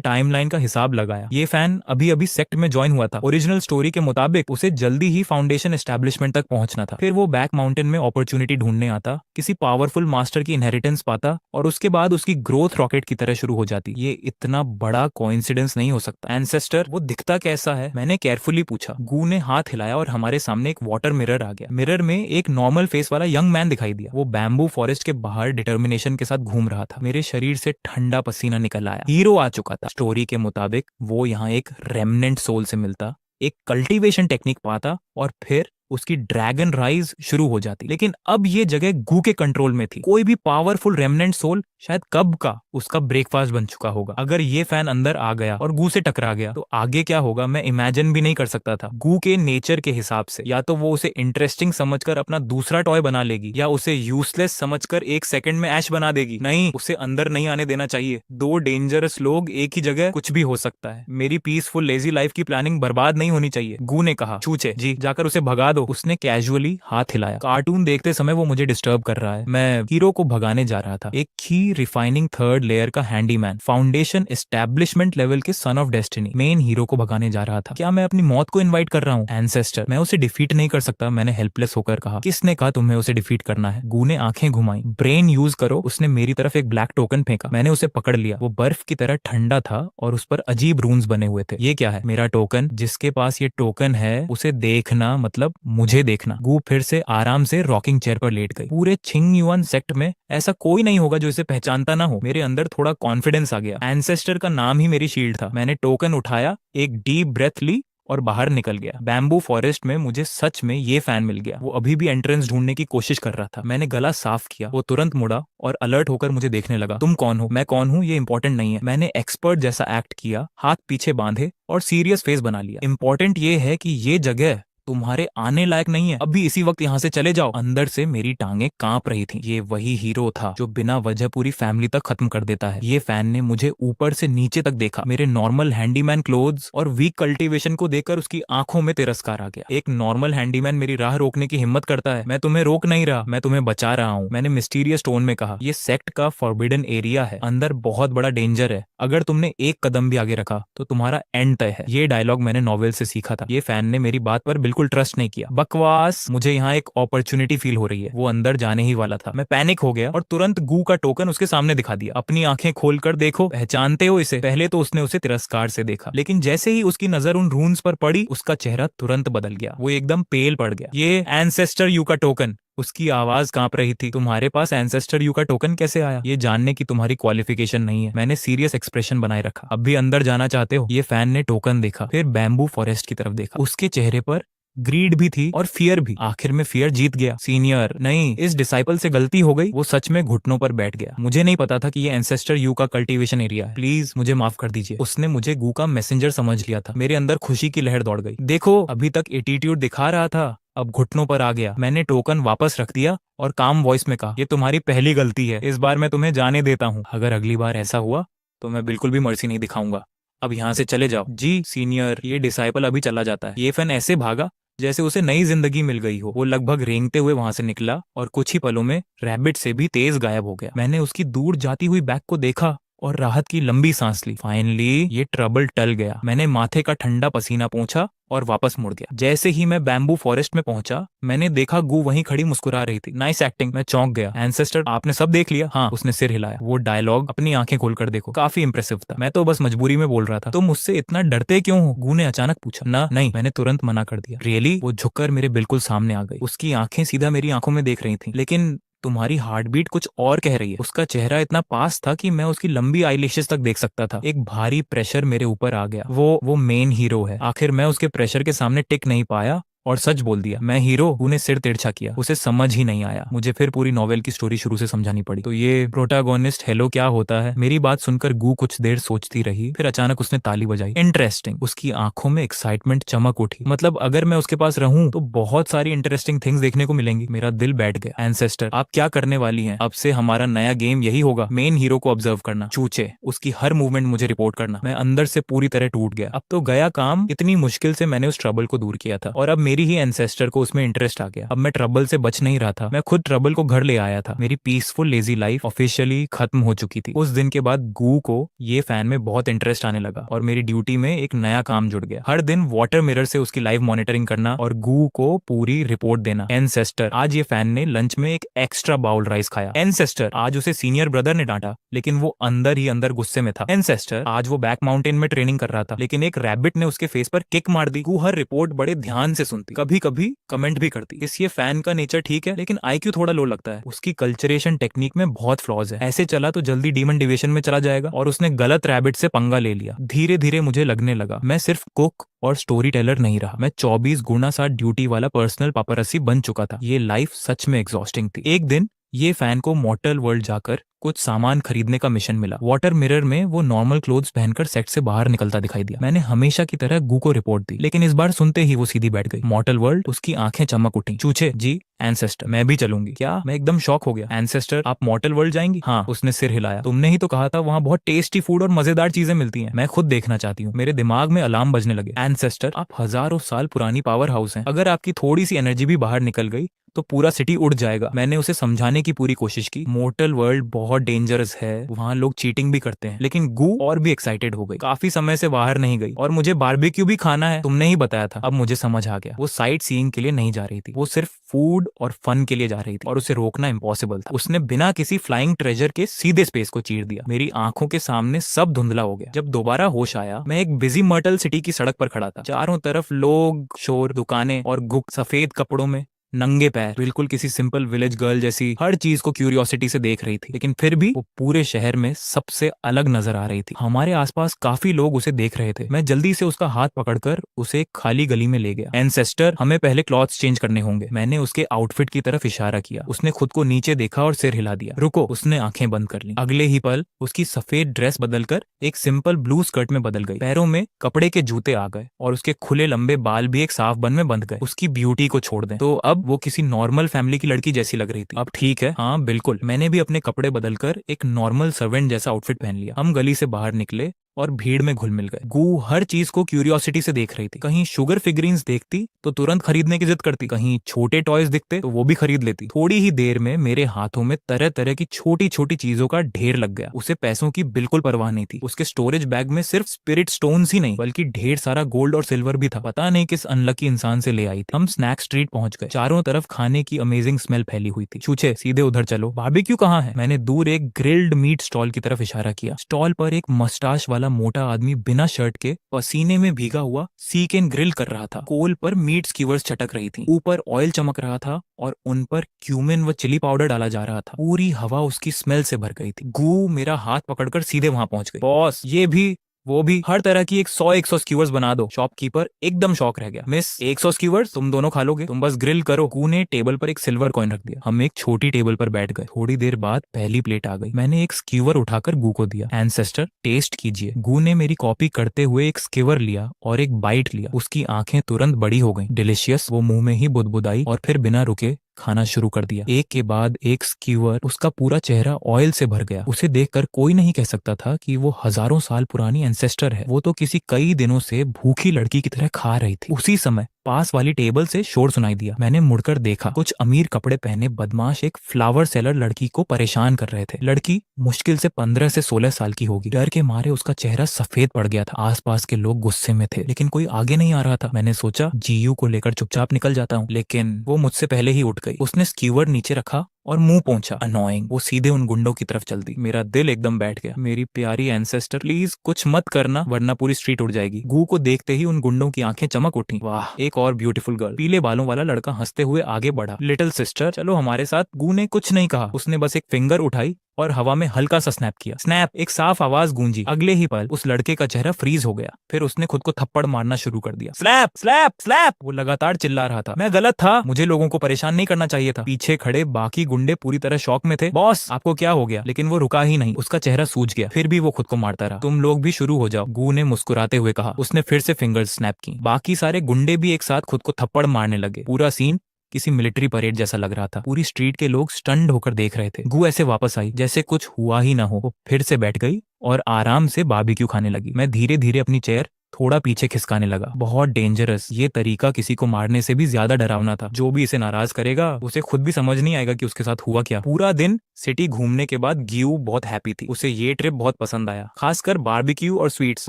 टाइमलाइन का हिसाब लगाया। ये फैन अभी अभी सेक्ट में ज्वाइन हुआ था। ओरिजिनल स्टोरी के मुताबिक उसे जल्दी ही फाउंडेशन एस्टैब्लिशमेंट तक पहुंचना था, फिर वो बैक माउंटेन में अपॉर्चुनिटी ढूंढने आता, किसी पावरफुल मास्टर की इनहेरिटेंस पाता और उसके बाद उसकी ग्रोथ रॉकेट की तरह शुरू हो जाती। ये इतना बड़ा कोइंसिडेंस नहीं हो सकता। एंसेस्टर, वो दिखता कैसा है? मैंने केयरफुली पूछा। गू ने हाथ हिलाया और हमारे सामने एक वाटर मिरर आ गया। मिरर में एक नॉर्मल फेस वाला यंग मैन दिखाई दिया। वो बैम्बू फॉरेस्ट के बाहर डिटर्मिनेशन के साथ घूम रहा था। मेरे शरीर से ठंडा पसीना निकल आया। हीरो आ चुका था। स्टोरी के मुताबिक वो यहाँ एक रेमनेंट सोल से मिलता, एक कल्टीवेशन टेक्निक पाता और फिर उसकी ड्रैगन राइज शुरू हो जाती। लेकिन अब ये जगह गू के कंट्रोल में थी। कोई भी पावरफुल रेमनेंट सोल शायद कब का उसका ब्रेकफास्ट बन चुका होगा। अगर ये फैन अंदर आ गया और गू से टकरा गया तो आगे क्या होगा मैं इमेजिन भी नहीं कर सकता था। गू के नेचर के हिसाब से या तो वो उसे इंटरेस्टिंग समझकर अपना दूसरा टॉय बना लेगी या उसे यूजलेस समझकर 1 सेकंड में ऐश बना देगी। नहीं, उसे अंदर नहीं आने देना चाहिए। दो डेंजरस लोग एक ही जगह, कुछ भी हो सकता है। मेरी पीसफुल लेजी लाइफ की प्लानिंग बर्बाद नहीं होनी चाहिए। गू ने कहा, छूचे जी, जाकर उसे भगा दो। उसने कैजुअली हाथ हिलाया। कार्टून देखते समय वो मुझे डिस्टर्ब कर रहा है। मैं हीरो को भगाने जा रहा था। एक की रिफाइनिंग थर्ड लेयर का हैंडीमैन, फाउंडेशन एस्टैब्लिशमेंट लेवल के son of destiny, main hero को भगाने जा रहा था। क्या मैं अपनी मौत को इनवाइट कर रहा हूँ? एंसेस्टर, मैं उसे डिफीट नहीं कर सकता, मैंने हेल्पलेस होकर कहा। किसने कहा तुम्हें उसे डिफीट करना है? गू ने आंखें घुमाई। ब्रेन यूज करो। उसने मेरी तरफ एक ब्लैक टोकन फेंका। मैंने उसे पकड़ लिया। वो बर्फ की तरह ठंडा था और उस पर अजीब रून्स बने हुए थे। ये क्या है? मेरा टोकन। जिसके पास ये टोकन है उसे देखना मतलब मुझे देखना। गू फिर से आराम से रॉकिंग चेयर पर लेट गई। पूरे छिंग युआन सेक्ट में ऐसा कोई नहीं होगा जो इसे पहचानता ना हो। मेरे अंदर थोड़ा कॉन्फिडेंस आ गया। एंसेस्टर का नाम ही मेरी शील्ड था। मैंने टोकन उठाया, एक डीप ब्रेथ ली और बाहर निकल गया। बैम्बू फॉरेस्ट में मुझे सच में ये फैन मिल गया। वो अभी भी एंट्रेंस ढूंढने की कोशिश कर रहा था। मैंने गला साफ किया। वो तुरंत मुड़ा और अलर्ट होकर मुझे देखने लगा। तुम कौन हो? मैं कौन हूँ ये इंपॉर्टेंट नहीं है। मैंने एक्सपर्ट जैसा एक्ट किया, हाथ पीछे बांधे और सीरियस फेस बना लिया। इंपॉर्टेंट ये है कि ये जगह तुम्हारे आने लायक नहीं है। अभी इसी वक्त यहाँ से चले जाओ। अंदर से मेरी टांगें कांप रही थी। ये वही हीरो था जो बिना वजह पूरी फैमिली तक खत्म कर देता है। ये फैन ने मुझे ऊपर से नीचे तक देखा। मेरे नॉर्मल हैंडीमैन क्लोथ्स और वीक कल्टीवेशन को देखकर उसकी आंखों में तिरस्कार आ गया। एक नॉर्मल हैंडीमैन मेरी राह रोकने की हिम्मत करता है? मैं तुम्हें रोक नहीं रहा, मैं तुम्हें बचा रहा हूँ, मैंने मिस्टीरियस टोन में कहा। ये सेक्ट का फॉरबिडन एरिया है, अंदर बहुत बड़ा डेंजर है। अगर तुमने एक कदम भी आगे रखा तो तुम्हारा एंड तय है। ये डायलॉग मैंने नॉवेल से सीखा था। ये फैन ने मेरी बात पर बिल्कुल ट्रस्ट नहीं किया। बकवास, मुझे यहाँ एक अपॉर्चुनिटी फील हो रही है। वो अंदर जाने ही वाला था। मैं पैनिक हो गया और तुरंत गू का टोकन उसके सामने दिखा दिया। अपनी आंखें खोलकर देखो, पहचानते हो इसे? पहले तो उसने उसे तिरस्कार से देखा, लेकिन जैसे ही उसकी नजर उन रून्स पर पड़ी उसका चेहरा तुरंत बदल गया। वो एकदम पेल पड़ गया। ये एंसेस्टर यू का टोकन। उसकी आवाज कांप रही थी। तुम्हारे पास एंसेस्टर यू का टोकन कैसे आया? ये जानने की तुम्हारी क्वालिफिकेशन नहीं है। मैंने सीरियस एक्सप्रेशन बनाए रखा। अब भी अंदर जाना चाहते हो? ये फैन ने टोकन देखा, फिर बैम्बू फॉरेस्ट की तरफ देखा। उसके चेहरे पर ग्रीड भी थी और फियर भी। आखिर में फियर जीत गया। सीनियर, नहीं, इस डिसाइपल से गलती हो गई। वो सच में घुटनों पर बैठ गया। मुझे नहीं पता था कि ये एंसेस्टर यू का कल्टीवेशन एरिया है। प्लीज मुझे माफ कर दीजिए। उसने मुझे गू का मैसेंजर समझ लिया था। मेरे अंदर खुशी की लहर दौड़ गई। देखो, अभी तक एटीट्यूड दिखा रहा था, अब घुटनों पर आ गया। मैंने टोकन वापस रख दिया और काम वॉइस में कहा, ये तुम्हारी पहली गलती है, इस बार मैं तुम्हें जाने देता हूँ। अगर अगली बार ऐसा हुआ तो मैं बिल्कुल भी मर्सी नहीं दिखाऊंगा। अब यहाँ से चले जाओ। जी सीनियर। ये डिसाइपल अभी चला जाता है। ये फैन ऐसे भागा जैसे उसे नई जिंदगी मिल गई हो। वो लगभग रेंगते हुए वहां से निकला और कुछ ही पलों में रैबिट से भी तेज गायब हो गया। मैंने उसकी दूर जाती हुई बैग को देखा और राहत की लंबी सांस ली। फाइनली ये ट्रबल टल गया। मैंने माथे का ठंडा पसीना पोंछा और वापस मुड़ गया। जैसे ही मैं बैम्बू फॉरेस्ट में पहुंचा, मैंने देखा गू वहीं खड़ी मुस्कुरा रही थी। Nice acting. मैं चौंक गया। एंसेस्टर, आपने सब देख लिया? हाँ, उसने सिर हिलाया। वो डायलॉग अपनी आंखें खोलकर देखो, काफी इंप्रेसिव था। मैं तो बस मजबूरी में बोल रहा था। तुम मुझसे इतना डरते क्यों हो? गू ने अचानक पूछा। ना नहीं, मैंने तुरंत मना कर दिया। रियली? वो झुककर मेरे बिल्कुल सामने आ गई। उसकी आंखें सीधा मेरी आंखों में देख रही थी। लेकिन तुम्हारी हार्ट बीट कुछ और कह रही है। उसका चेहरा इतना पास था कि मैं उसकी लंबी आईलैशेस तक देख सकता था। एक भारी प्रेशर मेरे ऊपर आ गया। वो मेन हीरो है। आखिर मैं उसके प्रेशर के सामने टिक नहीं पाया और सच बोल दिया मैं हीरो। तूने सिर तिरछा किया। उसे समझ ही नहीं आया। मुझे फिर पूरी नॉवेल की स्टोरी शुरू से समझानी पड़ी। तो ये प्रोटागोनिस्ट हेलो क्या होता है? मेरी बात सुनकर गू कुछ देर सोचती रही, फिर अचानक उसने ताली बजाई। इंटरेस्टिंग। उसकी आंखों में एक्साइटमेंट चमक उठी। मतलब अगर मैं उसके पास रहूं तो बहुत सारी इंटरेस्टिंग थिंग्स देखने को मिलेंगी। मेरा दिल बैठ गया। एंसेस्टर आप क्या करने वाली हैं? अब से हमारा नया गेम यही होगा, मेन हीरो को ऑब्जर्व करना, चूचे उसकी हर मूवमेंट मुझे रिपोर्ट करना। मैं अंदर से पूरी तरह टूट गया। अब तो गया काम। इतनी मुश्किल से मैंने उस ट्रबल को दूर किया था और अब मेरी ही एंसेस्टर को उसमें इंटरेस्ट आ गया। अब मैं ट्रबल से बच नहीं रहा था, मैं खुद ट्रबल को घर ले आया था। मेरी पीसफुल लेजी लाइफ ऑफिशियली खत्म हो चुकी थी। उस दिन के बाद गू को ये फैन में बहुत इंटरेस्ट आने लगा और मेरी ड्यूटी में एक नया काम जुड़ गया। हर दिन वाटर मिरर से उसकी लाइव मॉनिटरिंग करना और गू को पूरी रिपोर्ट देना। एंसेस्टर आज ये फैन ने लंच में एक एक्स्ट्रा बाउल राइस खाया। एंसेस्टर आज उसे सीनियर ब्रदर ने डांटा, लेकिन वो अंदर ही अंदर गुस्से में था। एंसेस्टर आज वो बैक माउंटेन में ट्रेनिंग कर रहा था, लेकिन एक रैबिट ने उसके फेस पर किक मार दी। गू हर रिपोर्ट बड़े ध्यान से सुनती, कभी कभी कमेंट भी करती। इस ये फैन का नेचर ठीक है, लेकिन आईक्यू थोड़ा लो लगता है। उसकी कल्चरेशन टेक्निक में बहुत फ्लॉज है। ऐसे चला तो जल्दी डीमन डिविजन में चला जाएगा। और उसने गलत रैबिट से पंगा ले लिया। धीरे धीरे मुझे लगने लगा मैं सिर्फ कुक और स्टोरी टेलर नहीं रहा, मैं 24x7 ड्यूटी वाला पर्सनल पापरासी बन चुका था। ये लाइफ सच में एग्जॉस्टिंग थी। एक दिन ये फैन को मॉर्टल वर्ल्ड जाकर कुछ सामान खरीदने का मिशन मिला। वाटर मिरर में वो नॉर्मल क्लोथ्स पहनकर सेट से बाहर निकलता दिखाई दिया। मैंने हमेशा की तरह गू को रिपोर्ट दी, लेकिन इस बार सुनते ही वो सीधी बैठ गई। मॉर्टल वर्ल्ड, उसकी आंखें चमक उठी। चूचे जी। एंसेस्टर मैं भी चलूंगी। क्या? मैं एकदम शॉक हो गया। एंसेस्टर आप मॉर्टल वर्ल्ड जाएंगी? हाँ। उसने सिर हिलाया। तुमने ही तो कहा था वहाँ बहुत टेस्टी फूड और मजेदार चीजें मिलती हैं। मैं खुद देखना चाहती हूँ। मेरे दिमाग में अलार्म बजने लगे। एंसेस्टर आप हजारों साल पुरानी पावर हाउस हैं, अगर आपकी थोड़ी सी एनर्जी भी बाहर निकल गई तो पूरा सिटी उड़ जाएगा। मैंने उसे समझाने की पूरी कोशिश की। मोर्टल वर्ल्ड बहुत डेंजरस है, वहाँ लोग चीटिंग भी करते हैं। लेकिन गू और भी एक्साइटेड हो गई। काफी समय से बाहर नहीं गई और मुझे बारबेक्यू भी खाना है, तुमने ही बताया था। अब मुझे समझ आ गया। वो साइट सीइंग के लिए नहीं जा रही थी, वो सिर्फ फूड और फन के लिए जा रही थी और उसे रोकना इम्पॉसिबल था। उसने बिना किसी फ्लाइंग ट्रेजर के सीधे स्पेस को चीर दिया। मेरी आंखों के सामने सब धुंधला हो गया। जब दोबारा होश आया, मैं एक बिजी मर्टल सिटी की सड़क पर खड़ा था। चारों तरफ लोग, शोर, दुकानें और गुक सफेद कपड़ों में नंगे पैर, बिल्कुल किसी सिंपल विलेज गर्ल जैसी हर चीज को क्यूरियोसिटी से देख रही थी। लेकिन फिर भी वो पूरे शहर में सबसे अलग नजर आ रही थी। हमारे आसपास काफी लोग उसे देख रहे थे। मैं जल्दी से उसका हाथ पकड़कर उसे एक खाली गली में ले गया। एंसेस्टर हमें पहले क्लॉथ्स चेंज करने होंगे। मैंने उसके आउटफिट की तरफ इशारा किया। उसने खुद को नीचे देखा और सिर हिला दिया। रुको। उसने आंखें बंद कर ली। अगले ही पल उसकी सफेद ड्रेस बदलकर एक सिंपल ब्लू स्कर्ट में बदल गई। पैरों में कपड़े के जूते आ गए और उसके खुले लंबे बाल भी एक साफ बन में बंध गए। उसकी ब्यूटी को छोड़ दें तो अब वो किसी नॉर्मल फैमिली की लड़की जैसी लग रही थी। अब ठीक है, हाँ बिल्कुल। मैंने भी अपने कपड़े बदलकर एक नॉर्मल सर्वेंट जैसा आउटफिट पहन लिया। हम गली से बाहर निकले और भीड़ में घुल मिल गए। गू हर चीज को क्यूरियोसिटी से देख रही थी। कहीं शुगर फिगरीन्स देखती तो तुरंत खरीदने की जिद करती, कहीं छोटे टॉयज दिखते तो वो भी खरीद लेती। थोड़ी ही देर में मेरे हाथों में तरह तरह की छोटी छोटी चीजों का ढेर लग गया। उसे पैसों की बिल्कुल परवाह नहीं थी। उसके स्टोरेज बैग में सिर्फ स्पिरिट स्टोन्स ही नहीं बल्कि ढेर सारा गोल्ड और सिल्वर भी था। पता नहीं किस अनलकी इंसान से ले आई थी। हम स्नैक स्ट्रीट पहुंच गए। चारों तरफ खाने की अमेजिंग स्मेल फैली हुई थी। छूछे सीधे उधर चलो। बारबेक्यू कहाँ है? मैंने दूर एक ग्रिल्ड मीट स्टॉल की तरफ इशारा किया। स्टॉल पर एक मस्टाश वाला मोटा आदमी बिना शर्ट के पसीने में भीगा हुआ सीकेन ग्रिल कर रहा था। कोल पर मीट स्कीवर्स चटक रही थी। ऊपर ऑयल चमक रहा था और उन पर क्यूमिन व चिली पाउडर डाला जा रहा था। पूरी हवा उसकी स्मेल से भर गई थी। गू मेरा हाथ पकड़कर सीधे वहां पहुंच गई। बॉस ये भी वो भी हर तरह की एक 100 स्कीवर्स बना दो। शॉपकीपर एकदम शॉक रह गया। मिस 100 स्कीवर्स तुम दोनों खा लोगे? तुम बस ग्रिल करो। गू ने टेबल पर एक सिल्वर कॉइन रख दिया। हम एक छोटी टेबल पर बैठ गए। थोड़ी देर बाद पहली प्लेट आ गई। मैंने एक स्कीवर उठाकर गू को दिया। एंसेस्टर टेस्ट कीजिए। गू ने मेरी कॉपी करते हुए एक स्कीवर लिया और एक बाइट लिया। उसकी आंखें तुरंत बड़ी हो गईं। डिलिशियस। वो मुंह में ही बुदबुदाई और फिर बिना रुके खाना शुरू कर दिया। एक के बाद एक स्कीवर। उसका पूरा चेहरा ऑयल से भर गया। उसे देखकर कोई नहीं कह सकता था कि वो हजारों साल पुरानी एंसेस्टर है। वो तो किसी कई दिनों से भूखी लड़की की तरह खा रही थी। उसी समय पास वाली टेबल से शोर सुनाई दिया। मैंने मुड़कर देखा। कुछ अमीर कपड़े पहने बदमाश एक फ्लावर सेलर लड़की को परेशान कर रहे थे। लड़की मुश्किल से 15 से 16 साल की होगी। डर के मारे उसका चेहरा सफेद पड़ गया था। आसपास के लोग गुस्से में थे, लेकिन कोई आगे नहीं आ रहा था। मैंने सोचा जीयू को लेकर चुपचाप निकल जाता हूँ, लेकिन वो मुझसे पहले ही उठ गई। उसने स्कीवर नीचे रखा और मुंह पहुंचा। अनोइंग। वो सीधे उन गुंडों की तरफ चल दी। मेरा दिल एकदम बैठ गया। मेरी प्यारी एंसेस्टर प्लीज कुछ मत करना वरना पूरी स्ट्रीट उड़ जाएगी। गू को देखते ही उन गुंडों की आंखें चमक उठी। वाह, एक और ब्यूटीफुल गर्ल। पीले बालों वाला लड़का हंसते हुए आगे बढ़ा। लिटिल सिस्टर चलो हमारे साथ। गू ने कुछ नहीं कहा। उसने बस एक फिंगर उठाई और हवा में हल्का सा स्नैप किया। स्नैप, एक साफ आवाज गूंजी। अगले ही पल उस लड़के का चेहरा फ्रीज हो गया। फिर उसने खुद को थप्पड़ मारना शुरू कर दिया। स्लैप स्लैप स्लैप, वो लगातार चिल्ला रहा था। मैं गलत था, मुझे लोगों को परेशान नहीं करना चाहिए था। पीछे खड़े बाकी गुंडे पूरी तरह शॉक में थे। बॉस, आपको क्या हो गया? लेकिन वो रुका ही नहीं, उसका चेहरा सूज गया। फिर भी वो खुद को मारता रहा। तुम लोग भी शुरू हो जाओ, गू ने मुस्कुराते हुए कहा। उसने फिर से फिंगर्स स्नैप की। बाकी सारे गुंडे भी एक साथ खुद को थप्पड़ मारने लगे। पूरा सीन किसी मिलिट्री परेड जैसा लग रहा था। पूरी स्ट्रीट के लोग स्टन्ड होकर देख रहे थे। गू ऐसे वापस आई जैसे कुछ हुआ ही ना हो। वो फिर से बैठ गई और आराम से बारबेक्यू खाने लगी। मैं धीरे धीरे अपनी चेयर थोड़ा पीछे खिसकाने लगा। बहुत डेंजरस, ये तरीका किसी को मारने से भी ज्यादा डरावना था। जो भी इसे नाराज करेगा उसे खुद भी समझ नहीं आएगा कि उसके साथ हुआ क्या। पूरा दिन सिटी घूमने के बाद ग्यू बहुत हैप्पी थी। उसे ये ट्रिप बहुत पसंद आया, खासकर बारबेक्यू और स्वीट्स।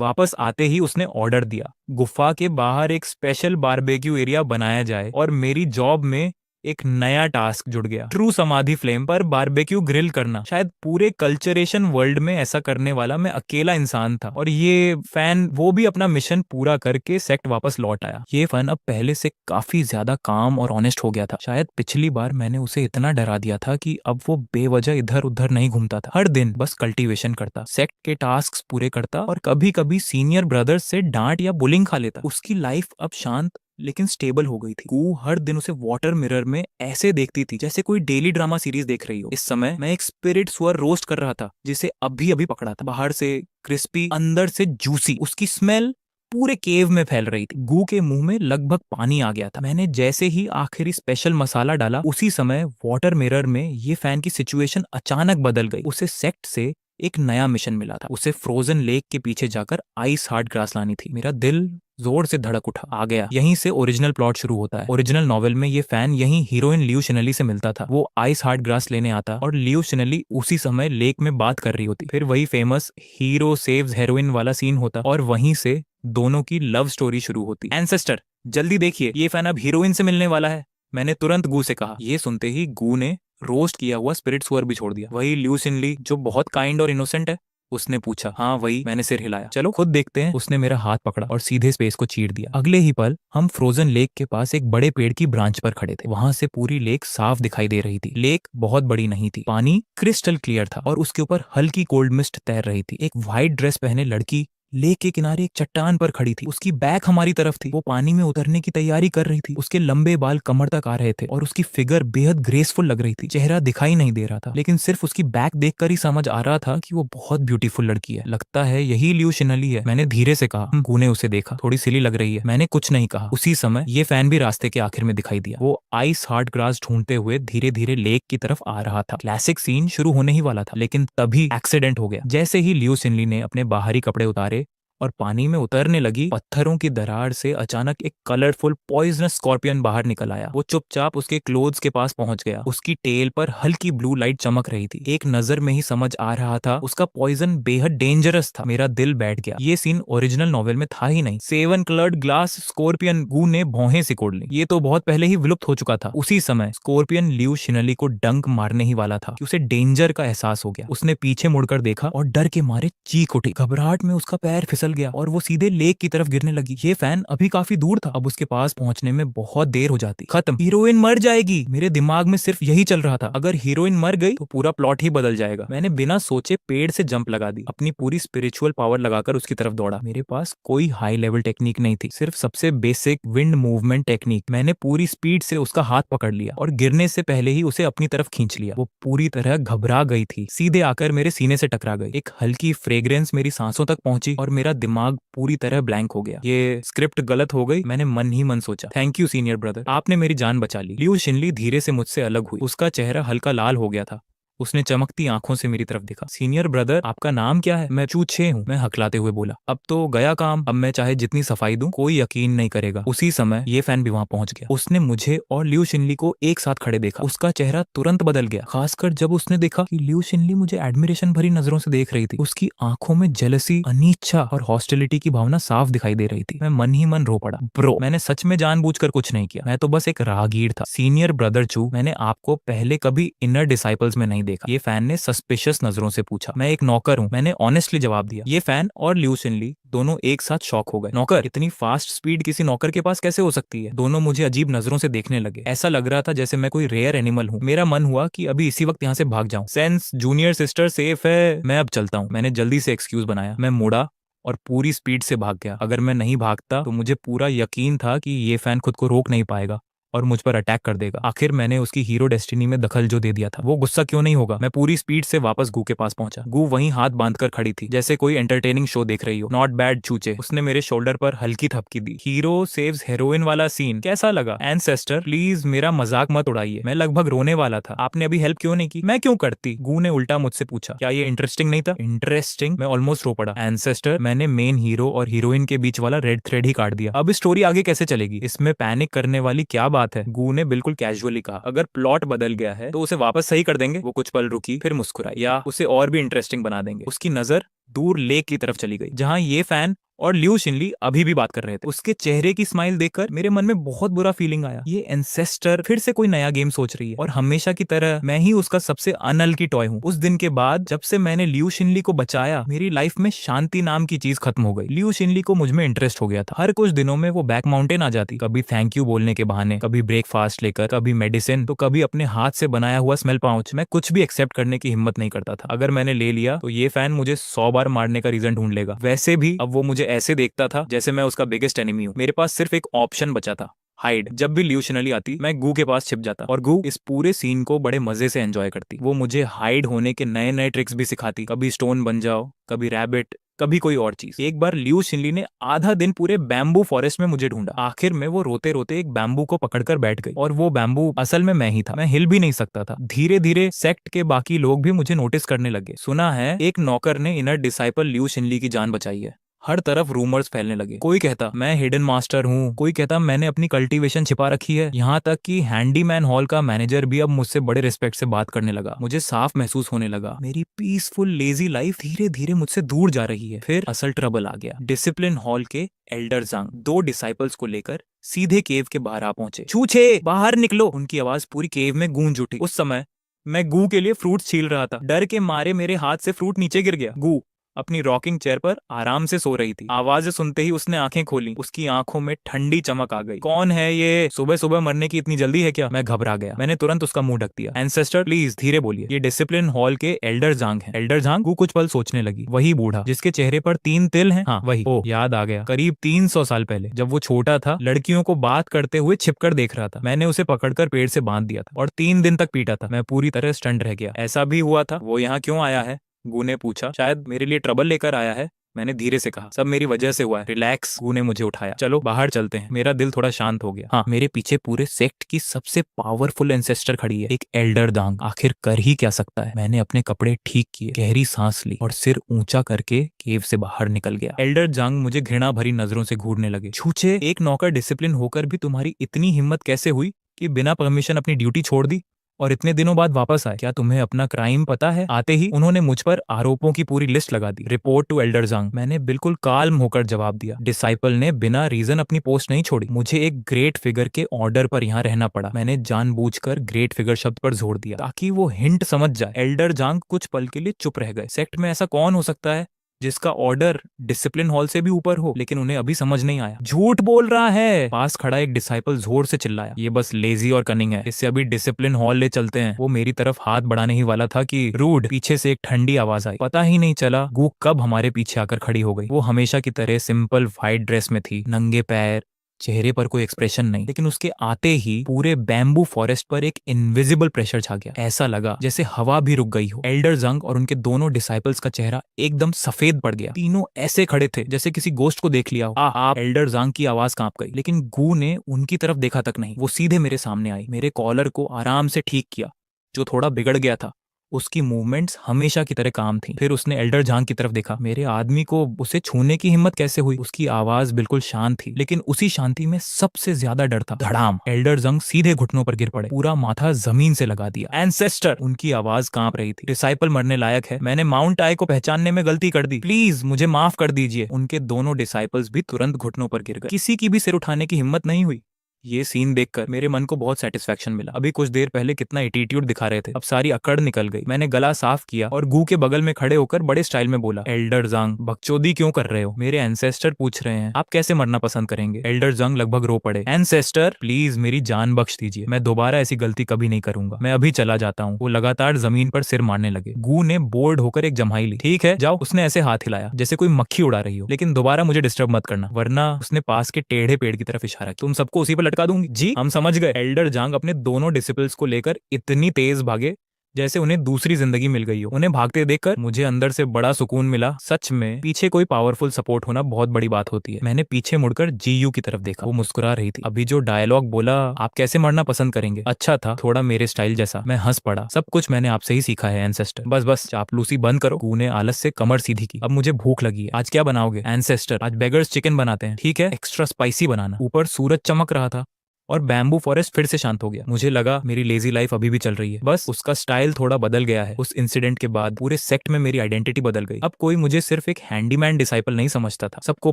वापस आते ही उसने ऑर्डर दिया, गुफा के बाहर एक स्पेशल बारबेक्यू एरिया बनाया जाए। और मेरी जॉब में एक नया टास्क जुड़ गया, ट्रू समाधि फ्लेम पर बारबेक्यू ग्रिल करना। शायद पूरे कल्चरेशन वर्ल्ड में ऐसा करने वाला मैं अकेला इंसान था। और ये फैन, वो भी अपना मिशन पूरा करके सेक्ट वापस लौट आया। ये फैन अब पहले से काफी ज्यादा काम और ऑनेस्ट हो गया था। शायद पिछली बार मैंने उसे इतना डरा दिया था कि अब वो बेवजह इधर उधर नहीं घूमता था। हर दिन बस कल्टीवेशन करता, सेक्ट के टास्क पूरे करता और कभी कभी सीनियर ब्रदर्स से डांट या बुलिंग खा लेता। उसकी लाइफ अब शांत लेकिन स्टेबल हो गई थी। गू हर दिन उसे वाटर मिरर में ऐसे देखती थी जैसे कोई डेली ड्रामा सीरीज देख रही हो। इस समय मैं एक स्पिरिट सुअर रोस्ट कर रहा था जिसे अभी अभी पकड़ा था। बाहर से क्रिस्पी, अंदर से जूसी। उसकी स्मेल पूरे केव में फैल रही थी। गू के मुंह में लगभग पानी आ गया था। मैंने जैसे ही आखिरी स्पेशल मसाला डाला, उसी समय वाटर मिरर में ये फैन की सिचुएशन अचानक बदल गई। उसे सेक्ट से एक नया मिशन मिला था। उसे फ्रोजन लेक के पीछे जाकर आइस हार्ड ग्रास लानी थी। मेरा दिल जोर से धड़क उठा। आ गया, यहीं से ओरिजिनल प्लॉट शुरू होता है। ओरिजिनल नॉवेल में ये फैन यहीं हीरोइन लियू शिनली से मिलता था। वो आइस हार्ड ग्रास लेने आता और लियू शिनली उसी समय लेक में बात कर रही होती। फिर वही फेमस हीरो सेव्स हेरोइन वाला सीन होता और वहीं से दोनों की लव स्टोरी शुरू होती। एंसेस्टर, जल्दी देखिए, ये फैन अब हीरोइन से मिलने वाला है, मैंने तुरंत गू से कहा। ये सुनते ही गू ने रोस्ट किया हुआ स्पिरिट सुअर भी छोड़ दिया। वही लियू शिनली जो बहुत काइंड और इनोसेंट है? उसने पूछा। हाँ वही, मैंने सिर हिलाया। चलो खुद देखते हैं। उसने मेरा हाथ पकड़ा और सीधे स्पेस को चीर दिया। अगले ही पल हम फ्रोजन लेक के पास एक बड़े पेड़ की ब्रांच पर खड़े थे। वहां से पूरी लेक साफ दिखाई दे रही थी। लेक बहुत बड़ी नहीं थी, पानी क्रिस्टल क्लियर था और उसके ऊपर हल्की कोल्ड मिस्ट तैर रही थी। एक व्हाइट ड्रेस पहने लड़की लेक के किनारे एक चट्टान पर खड़ी थी। उसकी बैक हमारी तरफ थी। वो पानी में उतरने की तैयारी कर रही थी। उसके लंबे बाल कमर तक आ रहे थे और उसकी फिगर बेहद ग्रेसफुल लग रही थी। चेहरा दिखाई नहीं दे रहा था, लेकिन सिर्फ उसकी बैक देखकर ही समझ आ रहा था कि वो बहुत ब्यूटीफुल लड़की है। लगता है यही लियू शिनली है, मैंने धीरे से कहा। गू ने उसे देखा। थोड़ी सिली लग रही है, मैंने कुछ नहीं कहा। उसी समय ये फैन भी रास्ते के आखिर में दिखाई दिया। वो आइस हार्ड ग्रास ढूंढते हुए धीरे धीरे लेक की तरफ आ रहा था। क्लासिक सीन शुरू होने ही वाला था, लेकिन तभी एक्सीडेंट हो गया। जैसे ही लियू शिनली ने अपने बाहरी कपड़े उतारे और पानी में उतरने लगी, पत्थरों की दरार से अचानक एक कलरफुल पॉइजनस स्कॉर्पियन बाहर निकल आया। वो चुपचाप उसके क्लोथ्स के पास पहुंच गया। उसकी टेल पर हल्की ब्लू लाइट चमक रही थी। एक नजर में ही समझ आ रहा था उसका पॉइजन बेहद डेंजरस था। मेरा दिल बैठ गया। ये सीन ओरिजिनल नॉवेल में था ही नहीं। 7 कलर्ड ग्लास स्कॉर्पियन। गू ने भौहें सिकोड़ ली। ये तो बहुत पहले ही विलुप्त हो चुका था। उसी समय स्कॉर्पियन लियू शिनली को डंक मारने ही वाला था कि उसे डेंजर का एहसास हो गया। उसने पीछे मुड़कर देखा और डर के मारे चीख उठी। घबराहट में उसका पैर फिसल गया और वो सीधे लेक की तरफ गिरने लगी। ये फैन अभी काफी दूर था, अब उसके पास पहुंचने में बहुत देर हो जाती। खत्म, हीरोइन मर जाएगी। मेरे दिमाग में सिर्फ यही चल रहा था, अगर हीरोइन मर गई तो पूरा प्लॉट ही बदल जाएगा। मैंने बिना सोचे पेड़ से जंप लगा दी। अपनी पूरी स्पिरिचुअल पावर लगाकर उसकी तरफ दौड़ा। मेरे पास कोई हाई लेवल टेक्निक नहीं थी, सिर्फ सबसे बेसिक विंड मूवमेंट टेक्निक। मैंने पूरी स्पीड से उसका हाथ पकड़ लिया और गिरने से पहले ही उसे अपनी तरफ खींच लिया। वो पूरी तरह घबरा गई थी, सीधे आकर मेरे सीने से टकरा गई। एक हल्की फ्रेग्रेंस मेरी सांसों तक पहुंची और मेरा दिमाग पूरी तरह ब्लैंक हो गया। ये स्क्रिप्ट गलत हो गई, मैंने मन ही मन सोचा। थैंक यू सीनियर ब्रदर, आपने मेरी जान बचा ली। लियू शिनली धीरे से मुझसे अलग हुई। उसका चेहरा हल्का लाल हो गया था। उसने चमकती आंखों से मेरी तरफ देखा। सीनियर ब्रदर, आपका नाम क्या है? मैं चूछे हूँ, मैं हकलाते हुए बोला। अब तो गया काम, अब मैं चाहे जितनी सफाई दूं कोई यकीन नहीं करेगा। उसी समय ये फैन भी वहां पहुंच गया। उसने मुझे और लियू शिनली को एक साथ खड़े देखा। उसका चेहरा तुरंत बदल गया, खासकर जब उसने देखा कि लियू शिनली मुझे एडमिरेशन भरी नजरों से देख रही थी। उसकी आंखों में जेलसी, अनिच्छा और हॉस्टिलिटी की भावना साफ दिखाई दे रही थी। मैं मन ही मन रो पड़ा। ब्रो, मैंने सच में जानबूझकर कुछ नहीं किया, मैं तो बस एक राहगीर था। सीनियर ब्रदर चू, मैंने आपको पहले कभी इनर डिसाइपल्स में नहीं देखा। ये फैन ने सस्पिशियस नजरों से पूछा। मैं एक नौकर हूँ, मैंने ऑनेस्टली जवाब दिया। ये फैन और ल्यू शिनली दोनों एक साथ शॉक हो गए। नौकर? इतनी फास्ट स्पीड किसी नौकर के पास कैसे हो सकती है? दोनों मुझे अजीब नजरों से देखने लगे। ऐसा लग रहा था जैसे मैं कोई रेयर एनिमल हूँ। मेरा मन हुआ कि अभी इसी वक्त यहाँ से भाग जाऊं। सेंस, जूनियर सिस्टर सेफ है, मैं अब चलता हूँ। मैंने जल्दी से एक्सक्यूज बनाया। मैं मुड़ा और पूरी स्पीड से भाग गया। अगर मैं नहीं भागता तो मुझे पूरा यकीन था कि ये फैन खुद को रोक नहीं पाएगा और मुझ पर अटैक कर देगा। आखिर मैंने उसकी हीरो डेस्टिनी में दखल जो दे दिया था, वो गुस्सा क्यों नहीं होगा। मैं पूरी स्पीड से वापस गू के पास पहुंचा। गू वहीं हाथ बांधकर खड़ी थी, जैसे कोई एंटरटेनिंग शो देख रही हो। नॉट बैड चूचे। उसने मेरे शोल्डर पर हल्की थपकी दी। हीरो सेव्स हेरोइन वाला सीन कैसा लगा? एंसेस्टर प्लीज मेरा मजाक मत उड़ाइए। मैं लगभग रोने वाला था। आपने अभी हेल्प क्यों नहीं की? मैं क्यों करती? गू ने उल्टा मुझसे पूछा। क्या ये इंटरेस्टिंग नहीं था? इंटरेस्टिंग? मैं ऑलमोस्ट रो पड़ा। एंसेस्टर, मैंने मेन हीरो और हीरोइन के बीच वाला रेड थ्रेड ही काट दिया। अब स्टोरी आगे कैसे चलेगी? इसमें पैनिक करने वाली क्या बात है? गू ने बिल्कुल कैजुअली कहा। अगर प्लॉट बदल गया है तो उसे वापस सही कर देंगे। वो कुछ पल रुकी, फिर मुस्कुराई। या उसे और भी इंटरेस्टिंग बना देंगे। उसकी नजर दूर लेक की तरफ चली गई, जहां ये फैन और ल्यू शिनली अभी भी बात कर रहे थे। उसके चेहरे की स्माइल देखकर मेरे मन में बहुत बुरा फीलिंग आया। ये एंसेस्टर फिर से कोई नया गेम सोच रही है और हमेशा की तरह मैं ही उसका सबसे अनहल्की टॉय हूँ। उस दिन के बाद जब से मैंने ल्यू शिनली को बचाया, मेरी लाइफ में शांति नाम की चीज खत्म हो गई। ल्यू शिनली को मुझ में इंटरेस्ट हो गया था। हर कुछ दिनों में वो बैक माउंटेन आ जाती, कभी थैंक यू बोलने के बहाने, कभी ब्रेकफास्ट लेकर, कभी मेडिसिन, तो कभी अपने हाथ से बनाया हुआ स्मेल पाउच। मैं कुछ भी एक्सेप्ट करने की हिम्मत नहीं करता था। अगर मैंने ले लिया तो ये फैन मुझे 100 बार मारने का रीजन ढूंढ लेगा। वैसे भी अब वो मुझे ऐसे देखता था जैसे मैं उसका बिगेस्ट एनिमी हूँ। मेरे पास सिर्फ एक ऑप्शन बचा था, हाइड। जब भी ल्यू शिनली आती, मैं गू के पास छिप जाता और गू इस पूरे सीन को बड़े मजे से एंजॉय करती। वो मुझे हाइड होने के नए नए ट्रिक्स भी सिखाती। कभी स्टोन बन जाओ, कभी रैबिट, कभी कोई और चीज। एक बार ल्यू शिनली ने आधा दिन पूरे बैम्बू फॉरेस्ट में मुझे ढूंढा। आखिर में वो रोते रोते एक बैम्बू को पकड़कर बैठ गई और वो बैम्बू असल में मैं ही था। मैं हिल भी नहीं सकता था। धीरे धीरे सेक्ट के बाकी लोग भी मुझे नोटिस करने लगे। सुना है एक नौकर ने इनर डिसाइपल ल्यू शिनली की जान बचाई है। हर तरफ रूमर्स फैलने लगे। कोई कहता मैं हिडन मास्टर हूँ, कोई कहता मैंने अपनी कल्टीवेशन छिपा रखी है। यहाँ तक कि हैंडीमैन हॉल का मैनेजर भी अब मुझसे बड़े रिस्पेक्ट से बात करने लगा। मुझे साफ महसूस होने लगा मेरी पीसफुल लेजी लाइफ धीरे धीरे मुझसे दूर जा रही है। फिर असल ट्रबल आ गया। डिसिप्लिन हॉल के एल्डर जांग 2 डिसाइपल्स को लेकर सीधे केव के बाहर आ पहुंचे। छूछे बाहर निकलो, उनकी आवाज पूरी केव में गूंज उठी। उस समय मैं गू के लिए फ्रूट छील रहा था। डर के मारे मेरे हाथ से फ्रूट नीचे गिर गया। गू अपनी रॉकिंग चेयर पर आराम से सो रही थी। आवाजें सुनते ही उसने आंखें खोली। उसकी आंखों में ठंडी चमक आ गई। कौन है ये? सुबह सुबह मरने की इतनी जल्दी है क्या? मैं घबरा गया। मैंने तुरंत उसका मुंह ढक दिया। एंसेस्टर प्लीज धीरे बोलिए, ये डिसिप्लिन हॉल के एल्डर जांग हैं। एल्डर जांग? वो कुछ पल सोचने लगी। वही बूढ़ा जिसके चेहरे पर 3 तिल हैं? हाँ वही। ओह याद आ गया। करीब 300 साल पहले जब वो छोटा था, लड़कियों को बात करते हुए छिपकर देख रहा था। मैंने उसे पकड़कर पेड़ से बांध दिया था और 3 दिन तक पीटा था। मैं पूरी तरह स्टंट रह गया। ऐसा भी हुआ था? वो यहाँ क्यों आया है? गू ने पूछा। शायद मेरे लिए ट्रबल लेकर आया है, मैंने धीरे से कहा। सब मेरी वजह से हुआ है। रिलैक्स। गू ने मुझे उठाया। चलो बाहर चलते हैं। मेरा दिल थोड़ा शांत हो गया। हाँ, मेरे पीछे पूरे सेक्ट की सबसे पावरफुल एंसेस्टर खड़ी है, एक एल्डर दांग। आखिर कर ही क्या सकता है। मैंने अपने कपड़े ठीक किए, गहरी सांस ली और सिर ऊंचा करके केव से बाहर निकल गया। एल्डर जांग मुझे घृणा भरी नजरों से घूरने लगे। छूछे, एक नौकर डिसिप्लिन होकर भी तुम्हारी इतनी हिम्मत कैसे हुई कि बिना परमिशन अपनी ड्यूटी छोड़ दी और इतने दिनों बाद वापस आए? क्या तुम्हें अपना क्राइम पता है? आते ही उन्होंने मुझ पर आरोपों की पूरी लिस्ट लगा दी। रिपोर्ट टू एल्डर जांग। मैंने बिल्कुल काल्म होकर जवाब दिया। डिसाइपल ने बिना रीजन अपनी पोस्ट नहीं छोड़ी। मुझे एक ग्रेट फिगर के ऑर्डर पर यहाँ रहना पड़ा। मैंने जानबूझकर ग्रेट फिगर शब्द पर जोर दिया ताकि वो हिंट समझ जाए। एल्डर जांग कुछ पल के लिए चुप रह गए। सेक्ट में ऐसा कौन हो सकता है जिसका ऑर्डर डिसिप्लिन हॉल से भी ऊपर हो? लेकिन उन्हें अभी समझ नहीं आया। झूठ बोल रहा है। पास खड़ा एक डिसाइपल जोर से चिल्लाया। ये बस लेजी और कनिंग है, इससे अभी डिसिप्लिन हॉल ले चलते हैं। वो मेरी तरफ हाथ बढ़ाने ही वाला था कि रूड, पीछे से एक ठंडी आवाज आई। पता ही नहीं चला गू कब हमारे पीछे आकर खड़ी हो गई। वो हमेशा की तरह सिंपल व्हाइट ड्रेस में थी, नंगे पैर, चेहरे पर कोई एक्सप्रेशन नहीं। लेकिन उसके आते ही पूरे बैम्बू फॉरेस्ट पर एक इनविजिबल प्रेशर छा गया। ऐसा लगा जैसे हवा भी रुक गई हो। एल्डर जंग और उनके दोनों डिसाइपल्स का चेहरा एकदम सफेद पड़ गया। तीनों ऐसे खड़े थे जैसे किसी गोस्ट को देख लिया हो। आप। एल्डर जंग की आवाज कांप गई, लेकिन गू ने उनकी तरफ देखा तक नहीं। वो सीधे मेरे सामने आई, मेरे कॉलर को आराम से ठीक किया जो थोड़ा बिगड़ गया था। उसकी मूवमेंट्स हमेशा की तरह काम थी। फिर उसने एल्डर जांग की तरफ देखा। मेरे आदमी को उसे छूने की हिम्मत कैसे हुई? उसकी आवाज बिल्कुल शांत थी, लेकिन उसी शांति में सबसे ज्यादा डर था। धड़ाम। एल्डर जंग सीधे घुटनों पर गिर पड़े, पूरा माथा जमीन से लगा दिया। एंसेस्टर, उनकी आवाज कांप रही थी। डिसाइपल मरने लायक है। मैंने माउंट आई को पहचानने में गलती कर दी, प्लीज मुझे माफ कर दीजिए। उनके दोनों डिसाइपल्स भी तुरंत घुटनों पर गिर गए। किसी की भी सिर उठाने की हिम्मत नहीं हुई। ये सीन देखकर मेरे मन को बहुत सेटिस्फेक्शन मिला। अभी कुछ देर पहले कितना एटीट्यूड दिखा रहे थे, अब सारी अकड़ निकल गई। मैंने गला साफ किया और गू के बगल में खड़े होकर बड़े स्टाइल में बोला, एल्डर जंग बकचोदी क्यों कर रहे हो? मेरे एंसेस्टर पूछ रहे हैं आप कैसे मरना पसंद करेंगे। एल्डर जंग लगभग रो पड़े। एंसेस्टर प्लीज मेरी जान बख्श दीजिए, मैं दोबारा ऐसी गलती कभी नहीं करूंगा, मैं अभी चला जाता हूँ। वो लगातार जमीन पर सिर मारने लगे। गू ने बोर्ड होकर एक जम्हाई ली। ठीक है जाओ। उसने ऐसे हाथ हिलाया जैसे कोई मक्खी उड़ा रही हो, लेकिन दोबारा मुझे डिस्टर्ब मत करना, वरना उसने पास के टेढ़े पेड़ की तरफ इशारा किया, तुम सबको उसी पर लटका दूंगी। जी हम समझ गए। एल्डर जांग अपने दोनों डिसिपल्स को लेकर इतनी तेज भागे जैसे उन्हें दूसरी जिंदगी मिल गई हो। उन्हें भागते देखकर मुझे अंदर से बड़ा सुकून मिला। सच में पीछे कोई पावरफुल सपोर्ट होना बहुत बड़ी बात होती है। मैंने पीछे मुड़कर जीयू की तरफ देखा, वो मुस्कुरा रही थी। अभी जो डायलॉग बोला, आप कैसे मरना पसंद करेंगे, अच्छा था, थोड़ा मेरे स्टाइल जैसा। मैं हंस पड़ा। सब कुछ मैंने आपसे ही सीखा है एंसेस्टर। बस बस चापलूसी बंद करो। कू ने आलस से कमर सीधी की। अब मुझे भूख लगी है, आज क्या बनाओगे? एंसेस्टर आज बेगर्स चिकन बनाते हैं। ठीक है एक्स्ट्रा स्पाइसी बनाना। ऊपर सूरज चमक रहा था और बैम्बू फॉरेस्ट फिर से शांत हो गया। मुझे लगा मेरी लेजी लाइफ अभी भी चल रही है, बस उसका स्टाइल थोड़ा बदल गया है। उस इंसिडेंट के बाद पूरे सेक्ट में मेरी आइडेंटिटी बदल गई। अब कोई मुझे सिर्फ एक हैंडीमैन डिसाइपल नहीं समझता था। सबको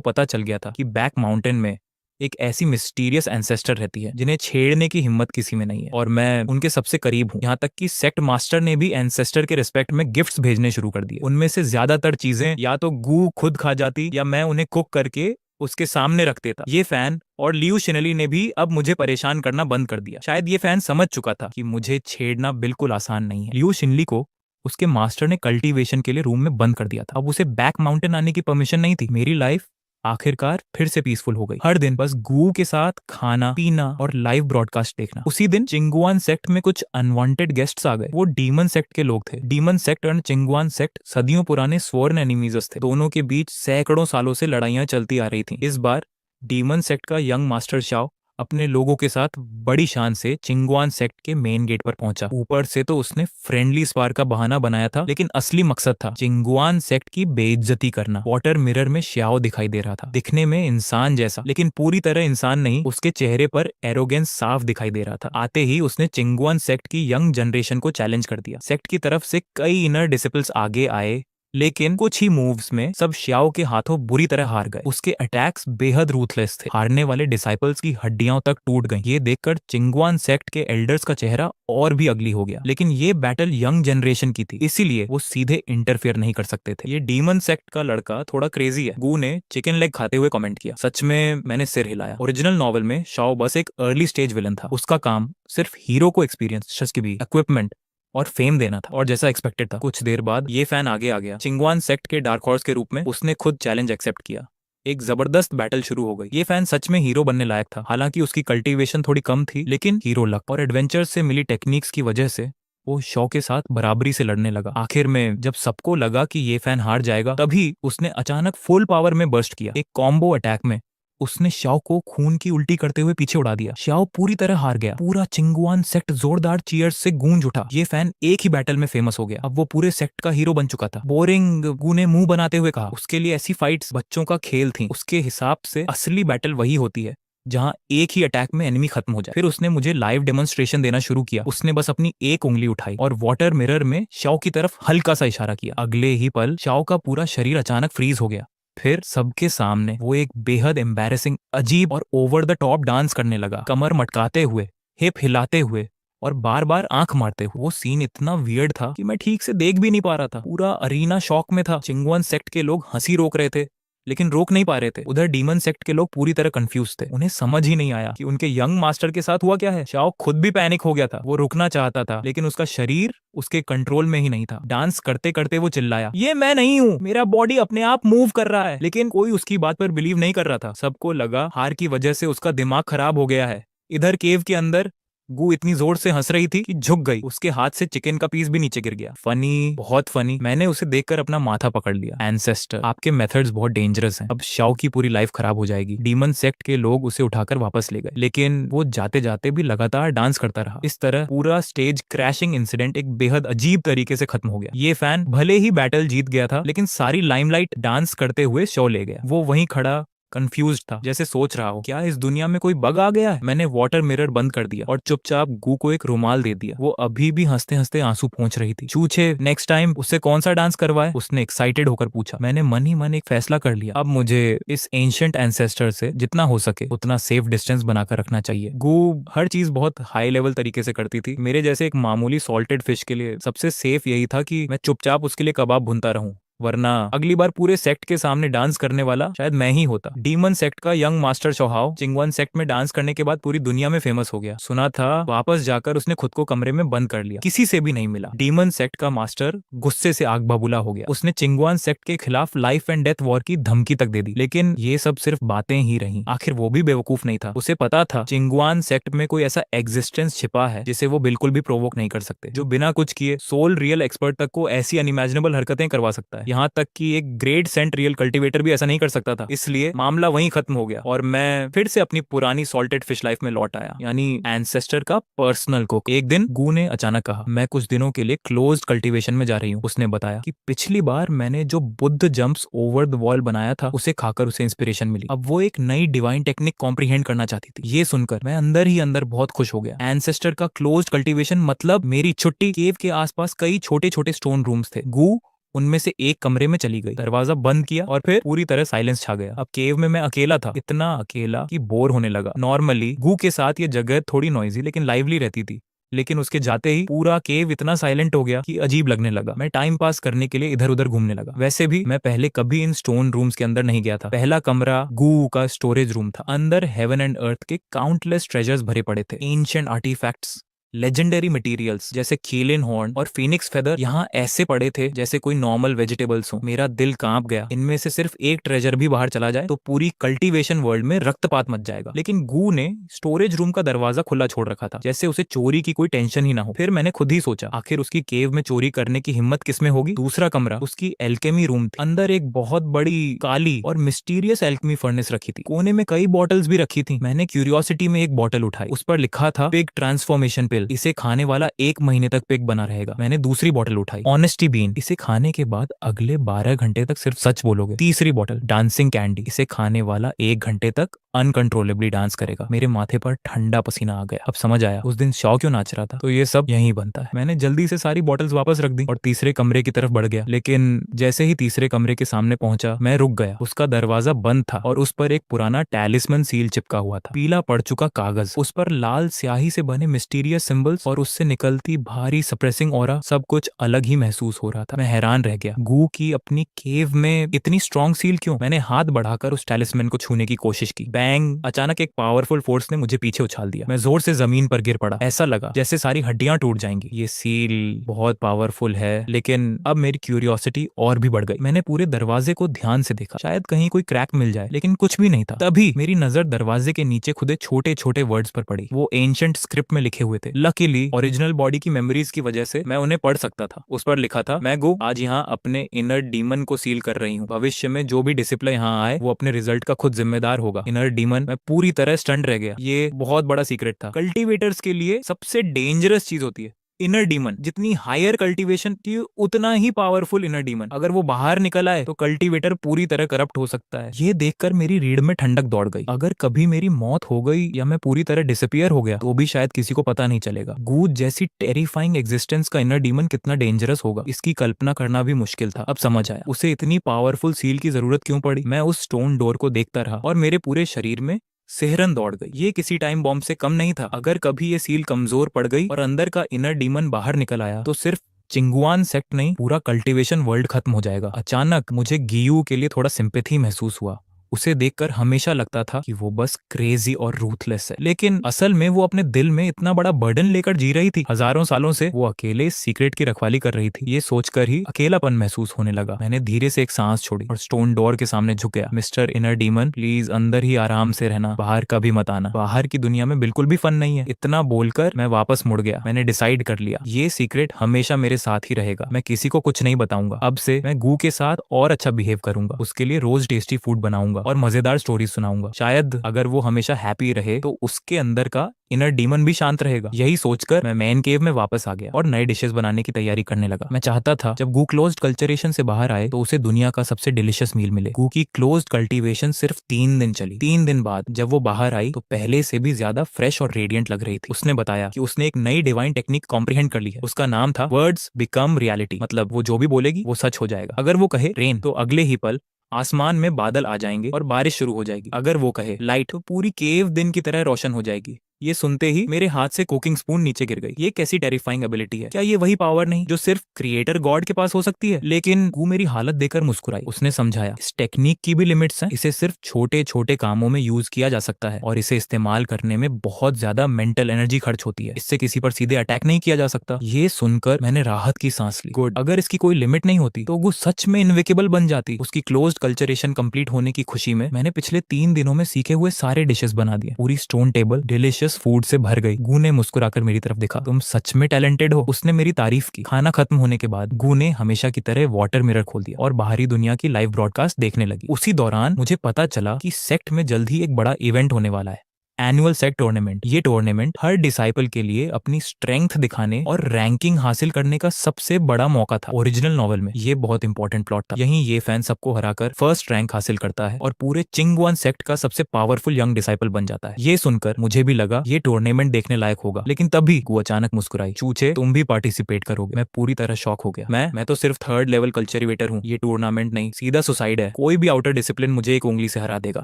पता चल गया था कि बैक माउंटेन में एक ऐसी मिस्टीरियस एंसेस्टर रहती है जिन्हें छेड़ने की हिम्मत किसी में नहीं है, और मैं उनके सबसे करीब हूँ। यहाँ तक कि सेक्ट मास्टर ने भी एंसेस्टर के रिस्पेक्ट में गिफ्ट्स भेजने शुरू कर दिए। उनमें से ज्यादातर चीजें या तो गू खुद खा जाती या मैं उन्हें कुक करके उसके सामने रख देता। ये फैन और लियू शिनली ने भी अब मुझे परेशान करना बंद कर दिया। शायद ये फैन समझ चुका था कि मुझे छेड़ना बिल्कुल आसान नहीं है। लियू शिनली को उसके मास्टर ने कल्टीवेशन के लिए रूम में बंद कर दिया था। अब उसे बैक माउंटेन आने की परमिशन नहीं थी। मेरी लाइफ आखिरकार फिर से पीसफुल हो गई। हर दिन बस गू के साथ खाना पीना और लाइव ब्रॉडकास्ट देखना। उसी दिन चिंगुआन सेक्ट में कुछ अनवांटेड गेस्ट्स आ गए। वो डीमन सेक्ट के लोग थे। डीमन सेक्ट और चिंगुआन सेक्ट सदियों पुराने स्वर्ण एनिमीज थे। दोनों के बीच सैकड़ों सालों से लड़ाइयां चलती आ रही थी। इस बार डीमन सेक्ट का यंग मास्टर शाओ अपने लोगों के साथ बड़ी शान से चिंगुआन सेक्ट के मेन गेट पर पहुंचा। ऊपर से तो उसने फ्रेंडली स्पार का बहाना बनाया था, लेकिन असली मकसद था चिंगुआन सेक्ट की बेइज्जती करना। वाटर मिरर में श्याओ दिखाई दे रहा था, दिखने में इंसान जैसा, लेकिन पूरी तरह इंसान नहीं। उसके चेहरे पर एरोगेंस साफ दिखाई दे रहा था। आते ही उसने चिंगुआन सेक्ट की यंग जनरेशन को चैलेंज कर दिया। सेक्ट की तरफ से कई इनर डिसिपल्स आगे आए, लेकिन कुछ ही मूव्स में सब श्याओ के हाथों बुरी तरह हार गए। उसके अटैक्स बेहद रूथलेस थे। हारने वाले डिसाइपल्स की हड्डियां तक टूट गईं। ये देखकर चिंगुआन सेक्ट के एल्डर्स का चेहरा और भी अगली हो गया। लेकिन ये बैटल यंग जनरेशन की थी, इसीलिए वो सीधे इंटरफेयर नहीं कर सकते थे। ये डीमन सेक्ट का लड़का थोड़ा क्रेजी है, गू ने चिकन लेग खाते हुए कमेंट किया। सच में मैंने सिर हिलाया। ओरिजिनल नॉवल में शाओ बस एक अर्ली स्टेज विलन था। उसका काम सिर्फ हीरो को एक्सपीरियंस, शस्किबी, इक्विपमेंट और फेम देना था, और जैसा एक्सपेक्टेड था। कुछ देर बाद ये फैन आगे आ गया। चिंगुआन सेक्ट के डार्क हॉर्स के रूप में उसने खुद चैलेंज एक्सेप्ट किया। एक जबरदस्त बैटल शुरू हो गई। ये फैन सच में हीरो बनने लायक था। हालांकि उसकी कल्टीवेशन थोड़ी कम थी, लेकिन हीरो लक और एडवेंचर से मिली टेक्निक्स की वजह से वो शॉ के साथ बराबरी से लड़ने लगा। आखिर में जब सबको लगा कि ये फैन हार जाएगा, तभी उसने अचानक फुल पावर में बर्स्ट किया। एक कॉम्बो अटैक में उसने शाओ को खून की उल्टी करते हुए पीछे उड़ा दिया। शाओ पूरी तरह हार गया। पूरा चिंगुआन सेक्ट जोरदार चीयर्स से गूंज उठा। ये फैन एक ही बैटल में फेमस हो गया। अब वो पूरे सेक्ट का हीरो बन चुका था। बोरिंग, गू ने मुंह बनाते हुए कहा। उसके लिए ऐसी फाइट्स बच्चों का खेल थी। उसके हिसाब से असली बैटल वही होती है जहां एक ही अटैक में एनिमी खत्म हो जाए। फिर उसने मुझे लाइव डेमोन्स्ट्रेशन देना शुरू किया। उसने बस अपनी एक उंगली उठाई और वाटर मिरर में शाओ की तरफ हल्का सा इशारा किया। अगले ही पल शाओ का पूरा शरीर अचानक फ्रीज हो गया। फिर सबके सामने वो एक बेहद एम्बैरेसिंग, अजीब और ओवर द टॉप डांस करने लगा, कमर मटकाते हुए, हिप हिलाते हुए और बार बार आंख मारते हुए। वो सीन इतना वियर्ड था कि मैं ठीक से देख भी नहीं पा रहा था। पूरा अरीना शॉक में था। चिंगुआन सेक्ट के लोग हंसी रोक रहे थे, लेकिन रोक नहीं पा रहे थे। उधर डीमन सेक्ट के लोग पूरी तरह कंफ्यूज थे। उन्हें समझ ही नहीं आया कि उनके यंग मास्टर के साथ हुआ क्या है। शाओ खुद भी पैनिक हो गया था। वो रुकना चाहता था, लेकिन उसका शरीर उसके कंट्रोल में ही नहीं था। डांस करते करते वो चिल्लाया, ये मैं नहीं हूँ, मेरा बॉडी अपने आप मूव कर रहा है। लेकिन कोई उसकी बात पर बिलीव नहीं कर रहा था। सबको लगा हार की वजह से उसका दिमाग खराब हो गया है। इधर केव के अंदर गू इतनी जोर से हंस रही थी कि झुक गई। उसके हाथ से चिकन का पीस भी नीचे गिर गया। फनी, बहुत फनी। मैंने उसे देखकर अपना माथा पकड़ लिया। एंसेस्टर, आपके मेथड्स बहुत डेंजरस हैं। अब शाओ की पूरी लाइफ खराब हो जाएगी। डीमन सेक्ट के लोग उसे उठाकर वापस ले गए, लेकिन वो जाते जाते भी लगातार डांस करता रहा। इस तरह पूरा स्टेज क्रैशिंग इंसिडेंट एक बेहद अजीब तरीके से खत्म हो गया। ये फैन भले ही बैटल जीत गया था, लेकिन सारी लाइमलाइट डांस करते हुए शो ले गया। वो वहीं खड़ा कंफ्यूज था, जैसे सोच रहा हो क्या इस दुनिया में कोई बग आ गया है। मैंने वाटर मिरर बंद कर दिया और चुपचाप गू को एक रुमाल दे दिया। वो अभी भी हंसते हंसते आंसू पोंछ रही थी। चूचे, नेक्स्ट टाइम उससे कौन सा डांस करवाए, उसने एक्साइटेड होकर पूछा। मैंने मन ही मन एक फैसला कर लिया, अब मुझे इस एंशिएंट एंसेस्टर से जितना हो सके उतना सेफ डिस्टेंस बनाकर रखना चाहिए। गू हर चीज बहुत हाई लेवल तरीके से करती थी। मेरे जैसे एक मामूली सॉल्टेड फिश के लिए सबसे सेफ यही था कि मैं चुपचाप उसके लिए कबाब भुनता रहूं, वरना अगली बार पूरे सेक्ट के सामने डांस करने वाला शायद मैं ही होता। डीमन सेक्ट का यंग मास्टर चौहाव चिंगवन सेक्ट में डांस करने के बाद पूरी दुनिया में फेमस हो गया। सुना था वापस जाकर उसने खुद को कमरे में बंद कर लिया, किसी से भी नहीं मिला। डीमन सेक्ट का मास्टर गुस्से से आग बबूला हो गया। उसने चिंगवन सेक्ट के खिलाफ लाइफ एंड डेथ वॉर की धमकी तक दे दी। लेकिन ये सब सिर्फ बातें ही रही। आखिर वो भी बेवकूफ नहीं था, उसे पता था चिंगवन सेक्ट में कोई ऐसा एग्जिस्टेंस छिपा है जिसे वो बिल्कुल भी प्रोवोक नहीं कर सकते, जो बिना कुछ किए सोल रियल एक्सपर्ट तक को ऐसी अनइमेजिनेबल हरकतें करवा सकता है। यहाँ तक कि एक ग्रेट सेंट रियल कल्टीवेटर भी ऐसा नहीं कर सकता था। इसलिए मामला वहीं खत्म हो गया और मैं फिर से अपनी पुरानी सॉल्टेड फिश लाइफ में लौट आया, यानी एंसेस्टर का पर्सनल कुक। एक दिन गू ने अचानक कहा, मैं कुछ दिनों के लिए क्लोज्ड कल्टीवेशन में जा रही हूँ। उसने बताया कि पिछली बार मैंने जो Buddha jumps over the wall बनाया था उसे खाकर उसे इंस्पिरेशन मिली। अब वो एक नई डिवाइन टेक्निक कॉम्प्रीहेंड करना चाहती थी। ये सुनकर मैं अंदर ही अंदर बहुत खुश हो गया। एंसेस्टर का क्लोज्ड कल्टीवेशन मतलब मेरी छुट्टी। केव के आसपास कई छोटे छोटे स्टोन रूम्स थे। गू उनमें से एक कमरे में चली गई, दरवाजा बंद किया और फिर पूरी तरह साइलेंस छा गया। अब केव में मैं अकेला था, इतना अकेला कि बोर होने लगा। नॉर्मली गू के साथ ये जगह थोड़ी नॉइजी लेकिन लाइवली रहती थी, लेकिन उसके जाते ही पूरा केव इतना साइलेंट हो गया कि अजीब लगने लगा। मैं टाइम पास करने के लिए इधर उधर घूमने लगा। वैसे भी मैं पहले कभी इन स्टोन रूम्स के अंदर नहीं गया था। पहला कमरा गू का स्टोरेज रूम था। अंदर हेवन एंड अर्थ के काउंटलेस ट्रेजर्स भरे पड़े थे। एंशिएंट आर्टिफैक्ट्स, लेजेंडरी मटेरियल्स जैसे कीलिन हॉर्न और फिनिक्स फेदर यहाँ ऐसे पड़े थे जैसे कोई नॉर्मल वेजिटेबल्स हो। मेरा दिल कांप गया। इनमें से सिर्फ एक ट्रेजर भी बाहर चला जाए तो पूरी कल्टीवेशन वर्ल्ड में रक्तपात मच जाएगा। लेकिन गू ने स्टोरेज रूम का दरवाजा खुला छोड़ रखा था, जैसे उसे चोरी की कोई टेंशन ही ना हो। फिर मैंने खुद ही सोचा, आखिर उसकी केव में चोरी करने की हिम्मत किसमें होगी। दूसरा कमरा उसकी एल्केमी रूम थी। अंदर एक बहुत बड़ी काली और मिस्टीरियस एल्केमी फर्नेस रखी थी। कोने में कई बॉटल्स भी रखी थी। मैंने क्यूरियोसिटी में एक बॉटल उठाई, उस पर लिखा था पिग ट्रांसफॉर्मेशन पिल, इसे खाने वाला 1 महीने तक पिग बना रहेगा। मैंने दूसरी बॉटल उठाई, ऑनेस्टी बीन, इसे खाने के बाद अगले 12 घंटे तक सिर्फ सच बोलोगे। तीसरी बॉटल डांसिंग कैंडी, इसे खाने वाला 1 घंटे तक अनकंट्रोलेबली डांस करेगा। मेरे माथे पर ठंडा पसीना आ गया। अब समझ आया उस दिन शौ क्यों नाच रहा था। तो ये सब यहीं बनता है। मैंने जल्दी से सारी बॉटल्स वापस रख दी और तीसरे कमरे की तरफ बढ़ गया। लेकिन जैसे ही तीसरे कमरे के सामने पहुंचा मैं रुक गया। उसका दरवाजा बंद था और उस पर एक पुराना टैलिस्मन सील चिपका हुआ था। पीला पड़ चुका कागज, उस पर लाल स्याही से बने मिस्टीरियस सिंबल्स और उससे निकलती भारी सप्रेसिंग ऑरा। सब कुछ अलग ही महसूस हो रहा था। मैं हैरान रह गया। गू की अपनी केव में इतनी स्ट्रॉन्ग सील क्यों। मैंने हाथ बढ़ाकर उस टैलिस्मैन को छूने की कोशिश की। बैंग, अचानक एक पावरफुल फोर्स ने मुझे पीछे उछाल दिया। मैं जोर से जमीन पर गिर पड़ा। ऐसा लगा जैसे सारी हड्डियां टूट जाएंगी। ये सील बहुत पावरफुल है, लेकिन अब मेरी क्यूरियोसिटी और भी बढ़ गई। मैंने पूरे दरवाजे को ध्यान से देखा, शायद कहीं कोई क्रैक मिल जाए, लेकिन कुछ भी नहीं था। तभी मेरी नजर दरवाजे के नीचे खुदे छोटे छोटे वर्ड्स पर पड़ी। वो एंशिएंट स्क्रिप्ट में लिखे हुए थे। लकीली ओरिजिनल बॉडी की मेमोरीज की वजह से मैं उन्हें पढ़ सकता था। उस पर लिखा था, मैं गो आज यहाँ अपने इनर डीमन को सील कर रही हूँ। भविष्य में जो भी डिसिप्लिन यहाँ आए वो अपने रिजल्ट का खुद जिम्मेदार होगा। Inner demon. मैं पूरी तरह स्टंट रह गया। ये बहुत बड़ा सीक्रेट था। कल्टीवेटर्स के लिए सबसे डेंजरस चीज होती है इनर डीमन। जितनी हायर कल्टीवेशन की उतना ही पावरफुल इनर डीमन। अगर वो बाहर निकल आए तो कल्टीवेटर पूरी तरह करप्ट हो सकता है। ये देखकर मेरी रीढ़ में ठंडक दौड़ गई। अगर कभी मेरी मौत हो गई या मैं पूरी तरह डिसअपियर हो गया तो भी शायद किसी को पता नहीं चलेगा। गूज जैसी टेरिफाइंग एग्जिस्टेंस का इनर डीमन कितना डेंजरस होगा, इसकी कल्पना करना भी मुश्किल था। अब समझ आया उसे इतनी पावरफुल सील की जरूरत क्यों पड़ी। मैं उस स्टोन डोर को देखता रहा और मेरे पूरे शरीर में सिहरन दौड़ गई। ये किसी टाइम बॉम्ब से कम नहीं था। अगर कभी ये सील कमजोर पड़ गई और अंदर का इनर डीमन बाहर निकल आया तो सिर्फ चिंगुआन सेक्ट नहीं, पूरा कल्टीवेशन वर्ल्ड खत्म हो जाएगा। अचानक मुझे गियू के लिए थोड़ा सिंपैथी महसूस हुआ। उसे देखकर हमेशा लगता था कि वो बस क्रेजी और रूथलेस है, लेकिन असल में वो अपने दिल में इतना बड़ा बर्डन लेकर जी रही थी। हजारों सालों से वो अकेले सीक्रेट की रखवाली कर रही थी। ये सोचकर ही अकेलापन महसूस होने लगा। मैंने धीरे से एक सांस छोड़ी और स्टोन डोर के सामने झुक गया। मिस्टर इनर डीमन, प्लीज अंदर ही आराम से रहना, बाहर कभी मत आना। बाहर की दुनिया में बिल्कुल भी फन नहीं है। इतना बोलकर मैं वापस मुड़ गया। मैंने डिसाइड कर लिया, ये सीक्रेट हमेशा मेरे साथ ही रहेगा। मैं किसी को कुछ नहीं बताऊंगा। अब से मैं गू के साथ और अच्छा बिहेव करूंगा, उसके लिए रोज टेस्टी फूड बनाऊंगा। करूंगा और मजेदार स्टोरी सुनाऊंगा। शायद अगर वो हमेशा हैप्पी रहे तो उसके अंदर का इनर डीमन भी शांत रहेगा। यही सोचकर मैं मेन केव में वापस आ गया और नए डिशेस बनाने की तैयारी करने लगा। मैं चाहता था जब गू क्लोज्ड कल्चरेशन से बाहर आए तो उसे दुनिया का सबसे डिलिशियस मील मिले। गू की क्लोज्ड कल्टीवेशन सिर्फ 3 दिन चली। 3 दिन बाद जब वो बाहर आई तो पहले से भी ज्यादा फ्रेश और रेडियंट लग रही थी। उसने बताया कि उसने एक नई डिवाइन टेक्निक कॉम्प्रिहेंड कर ली है। उसका नाम था वर्ड्स बिकम रियलिटी, मतलब वो जो भी बोलेगी वो सच हो जाएगा। अगर वो कहे रेन तो अगले ही पल आसमान में बादल आ जाएंगे और बारिश शुरू हो जाएगी। अगर वो कहे लाइट तो पूरी केव दिन की तरह रोशन हो जाएगी। ये सुनते ही मेरे हाथ से कुकिंग स्पून नीचे गिर गई। ये कैसी टेरिफाइंग एबिलिटी है? क्या ये वही पावर नहीं जो सिर्फ क्रिएटर गॉड के पास हो सकती है? लेकिन गू मेरी हालत देखकर मुस्कुराई। उसने समझाया इस टेक्निक की भी लिमिट्स हैं। इसे सिर्फ छोटे छोटे कामों में यूज किया जा सकता है और इसे इस्तेमाल करने में बहुत ज्यादा मेंटल एनर्जी खर्च होती है। इससे किसी पर सीधे अटैक नहीं किया जा सकता। ये सुनकर मैंने राहत की सांस ली। गुड, अगर इसकी कोई लिमिट नहीं होती तो गू सच में इनविकेबल बन जाती। उसकी क्लोज्ड कल्चरेशन कंप्लीट होने की खुशी में मैंने पिछले 3 दिनों में सीखे हुए सारे डिशेस बना दिए। पूरी स्टोन टेबल डिलिशियस फूड से भर गई। गू ने मुस्कुराकर मेरी तरफ देखा। तुम सच में टैलेंटेड हो, उसने मेरी तारीफ की। खाना खत्म होने के बाद गू ने हमेशा की तरह वाटर मिरर खोल दिया और बाहरी दुनिया की लाइव ब्रॉडकास्ट देखने लगी। उसी दौरान मुझे पता चला कि सेक्ट में जल्द ही एक बड़ा इवेंट होने वाला है, एनुअल सेक्ट टूर्नामेंट। ये टूर्नामेंट हर डिसाइपल के लिए अपनी स्ट्रेंथ दिखाने और रैंकिंग हासिल करने का सबसे बड़ा मौका था। ओरिजिनल नॉवेल में ये बहुत इंपॉर्टेंट प्लॉट था। यहीं ये फैन सबको हराकर फर्स्ट रैंक हासिल करता है और पूरे चिंगवन सेक्ट का सबसे पावरफुल यंग डिसाइपल बन जाता है। ये सुनकर मुझे भी लगा ये टूर्नामेंट देखने लायक होगा। लेकिन तभी वो अचानक मुस्कुराई। चूचे, तुम भी पार्टिसिपेट करोगे? मैं पूरी तरह शॉक हो गया। मैं तो सिर्फ 3rd लेवल कल्चरिवेटर हूँ। ये टूर्नामेंट नहीं, सीधा सुसाइड है। कोई भी आउटर डिसिप्लिन मुझे एक उंगली से हरा देगा।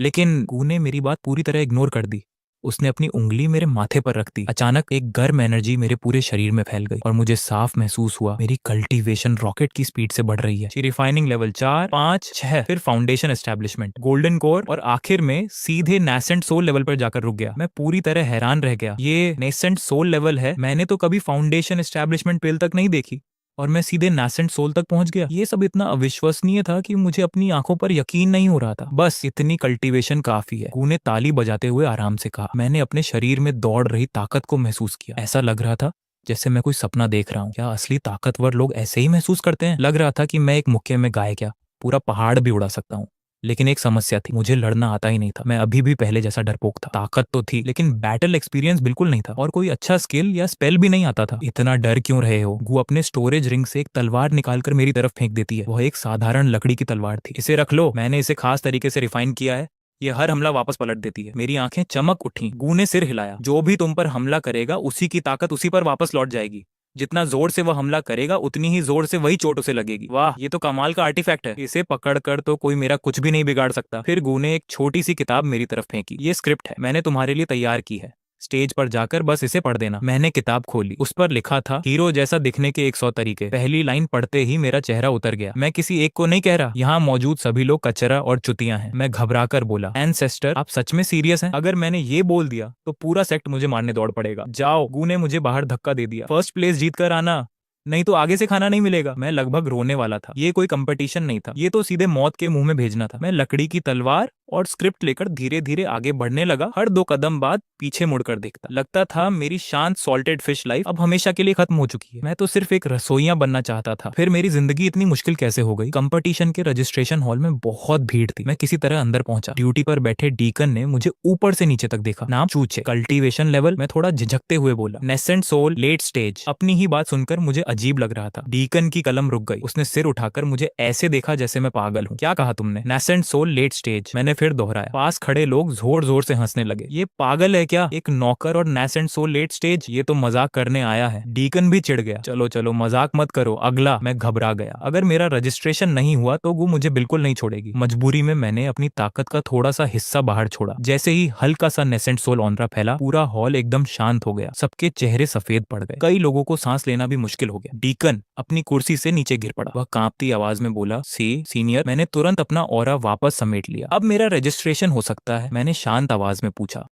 लेकिन गू ने मेरी बात पूरी तरह इग्नोर कर दी। उसने अपनी उंगली मेरे माथे पर रख दी। अचानक एक गर्म एनर्जी मेरे पूरे शरीर में फैल गई और मुझे साफ महसूस हुआ मेरी कल्टीवेशन रॉकेट की स्पीड से बढ़ रही है। रिफाइनिंग लेवल 4, 5, 6, फिर फाउंडेशन एस्टेब्लिशमेंट, गोल्डन कोर और आखिर में सीधे नेसेंट सोल लेवल पर जाकर रुक गया। मैं पूरी तरह हैरान रह गया। ये नेसेंट सोल लेवल है, मैंने तो कभी फाउंडेशन एस्टेब्लिशमेंट पेल तक नहीं देखी और मैं सीधे नासेंट सोल तक पहुंच गया। ये सब इतना अविश्वसनीय था कि मुझे अपनी आंखों पर यकीन नहीं हो रहा था। बस इतनी कल्टीवेशन काफी है, गू ने ताली बजाते हुए आराम से कहा। मैंने अपने शरीर में दौड़ रही ताकत को महसूस किया। ऐसा लग रहा था जैसे मैं कोई सपना देख रहा हूँ। क्या असली ताकतवर लोग ऐसे ही महसूस करते हैं? लग रहा था कि मैं एक मुक्के में गाय क्या पूरा पहाड़ भी उड़ा सकता हूँ। लेकिन एक समस्या थी, मुझे लड़ना आता ही नहीं था। मैं अभी भी पहले जैसा डरपोक था। ताकत तो थी लेकिन बैटल एक्सपीरियंस बिल्कुल नहीं था और कोई अच्छा स्किल या स्पेल भी नहीं आता था। इतना डर क्यों रहे हो? गू अपने स्टोरेज रिंग से एक तलवार निकालकर मेरी तरफ फेंक देती है। वह एक साधारण लकड़ी की तलवार थी। इसे रख लो, मैंने इसे खास तरीके से रिफाइन किया है। ये हर हमला वापस पलट देती है। मेरी आंखें चमक उठी। गू ने सिर हिलाया। जो भी तुम पर हमला करेगा उसी की ताकत उसी पर वापस लौट जाएगी। जितना जोर से वह हमला करेगा उतनी ही जोर से वही चोट उसे लगेगी। वाह, ये तो कमाल का आर्टिफैक्ट है। इसे पकड़कर तो कोई मेरा कुछ भी नहीं बिगाड़ सकता। फिर गू ने एक छोटी सी किताब मेरी तरफ फेंकी। ये स्क्रिप्ट है, मैंने तुम्हारे लिए तैयार की है। स्टेज पर जाकर बस इसे पढ़ देना। मैंने किताब खोली। उस पर लिखा था हीरो जैसा दिखने के 100 तरीके। पहली लाइन पढ़ते ही मेरा चेहरा उतर गया। मैं किसी एक को नहीं कह रहा, यहाँ मौजूद सभी लोग कचरा और चुतियां हैं। मैं घबराकर बोला, एंसेस्टर आप सच में सीरियस हैं? अगर मैंने ये बोल दिया तो पूरा सेक्ट मुझे मारने दौड़ पड़ेगा। जाओ, गू ने मुझे बाहर धक्का दे दिया। फर्स्ट प्लेस जीत कर आना, नहीं तो आगे से खाना नहीं मिलेगा। मैं लगभग रोने वाला था। ये कोई कंपटीशन नहीं था, ये तो सीधे मौत के मुंह में भेजना था। मैं लकड़ी की तलवार और स्क्रिप्ट लेकर धीरे धीरे आगे बढ़ने लगा। हर 2 कदम बाद पीछे मुड़कर देखता। लगता था मेरी शांत सॉल्टेड फिश लाइफ अब हमेशा के लिए खत्म हो चुकी है। मैं तो सिर्फ एक रसोइया बनना चाहता था। फिर मेरी जिंदगी इतनी मुश्किल कैसे हो गई? कंपटीशन के रजिस्ट्रेशन हॉल में बहुत भीड़ थी। मैं किसी तरह अंदर पहुंचा। ड्यूटी पर बैठे डीकन ने मुझे ऊपर से नीचे तक देखा। नाम चूचे, कल्टीवेशन लेवल। मैं थोड़ा झिझकते हुए बोला, नेसेंट सोल लेट स्टेज। अपनी ही बात सुनकर मुझे अजीब लग रहा था। डीकन की कलम रुक गई। उसने सिर उठाकर मुझे ऐसे देखा जैसे मैं पागल हूँ। क्या कहा तुमने? नेसेंट सोल लेट स्टेज, मैंने फिर दोहराया। पास खड़े लोग जोर जोर से हंसने लगे। ये पागल है क्या? एक नौकर और नेसेंट सोल लेट स्टेज, ये तो मजाक करने आया है। डीकन भी चिढ़ गया। चलो चलो मजाक मत करो, अगला। मैं घबरा गया। अगर मेरा रजिस्ट्रेशन नहीं हुआ तो वो मुझे बिल्कुल नहीं छोड़ेगी। मजबूरी में मैंने अपनी ताकत का थोड़ा सा हिस्सा बाहर छोड़ा। जैसे ही हल्का सा नेसेंट सोल ऑनरा फैला, पूरा हॉल एकदम शांत हो गया। सबके चेहरे सफेद पड़ गए। कई लोगों को सांस लेना भी मुश्किल हो गया। डीकन अपनी कुर्सी से नीचे गिर पड़ा। वह कांपती आवाज में बोला, सीनियर। मैंने तुरंत अपना ऑरा वापस समेट लिया। अब मेरा रजिस्ट्रेशन हो सकता है? मैंने शांत आवाज में पूछा।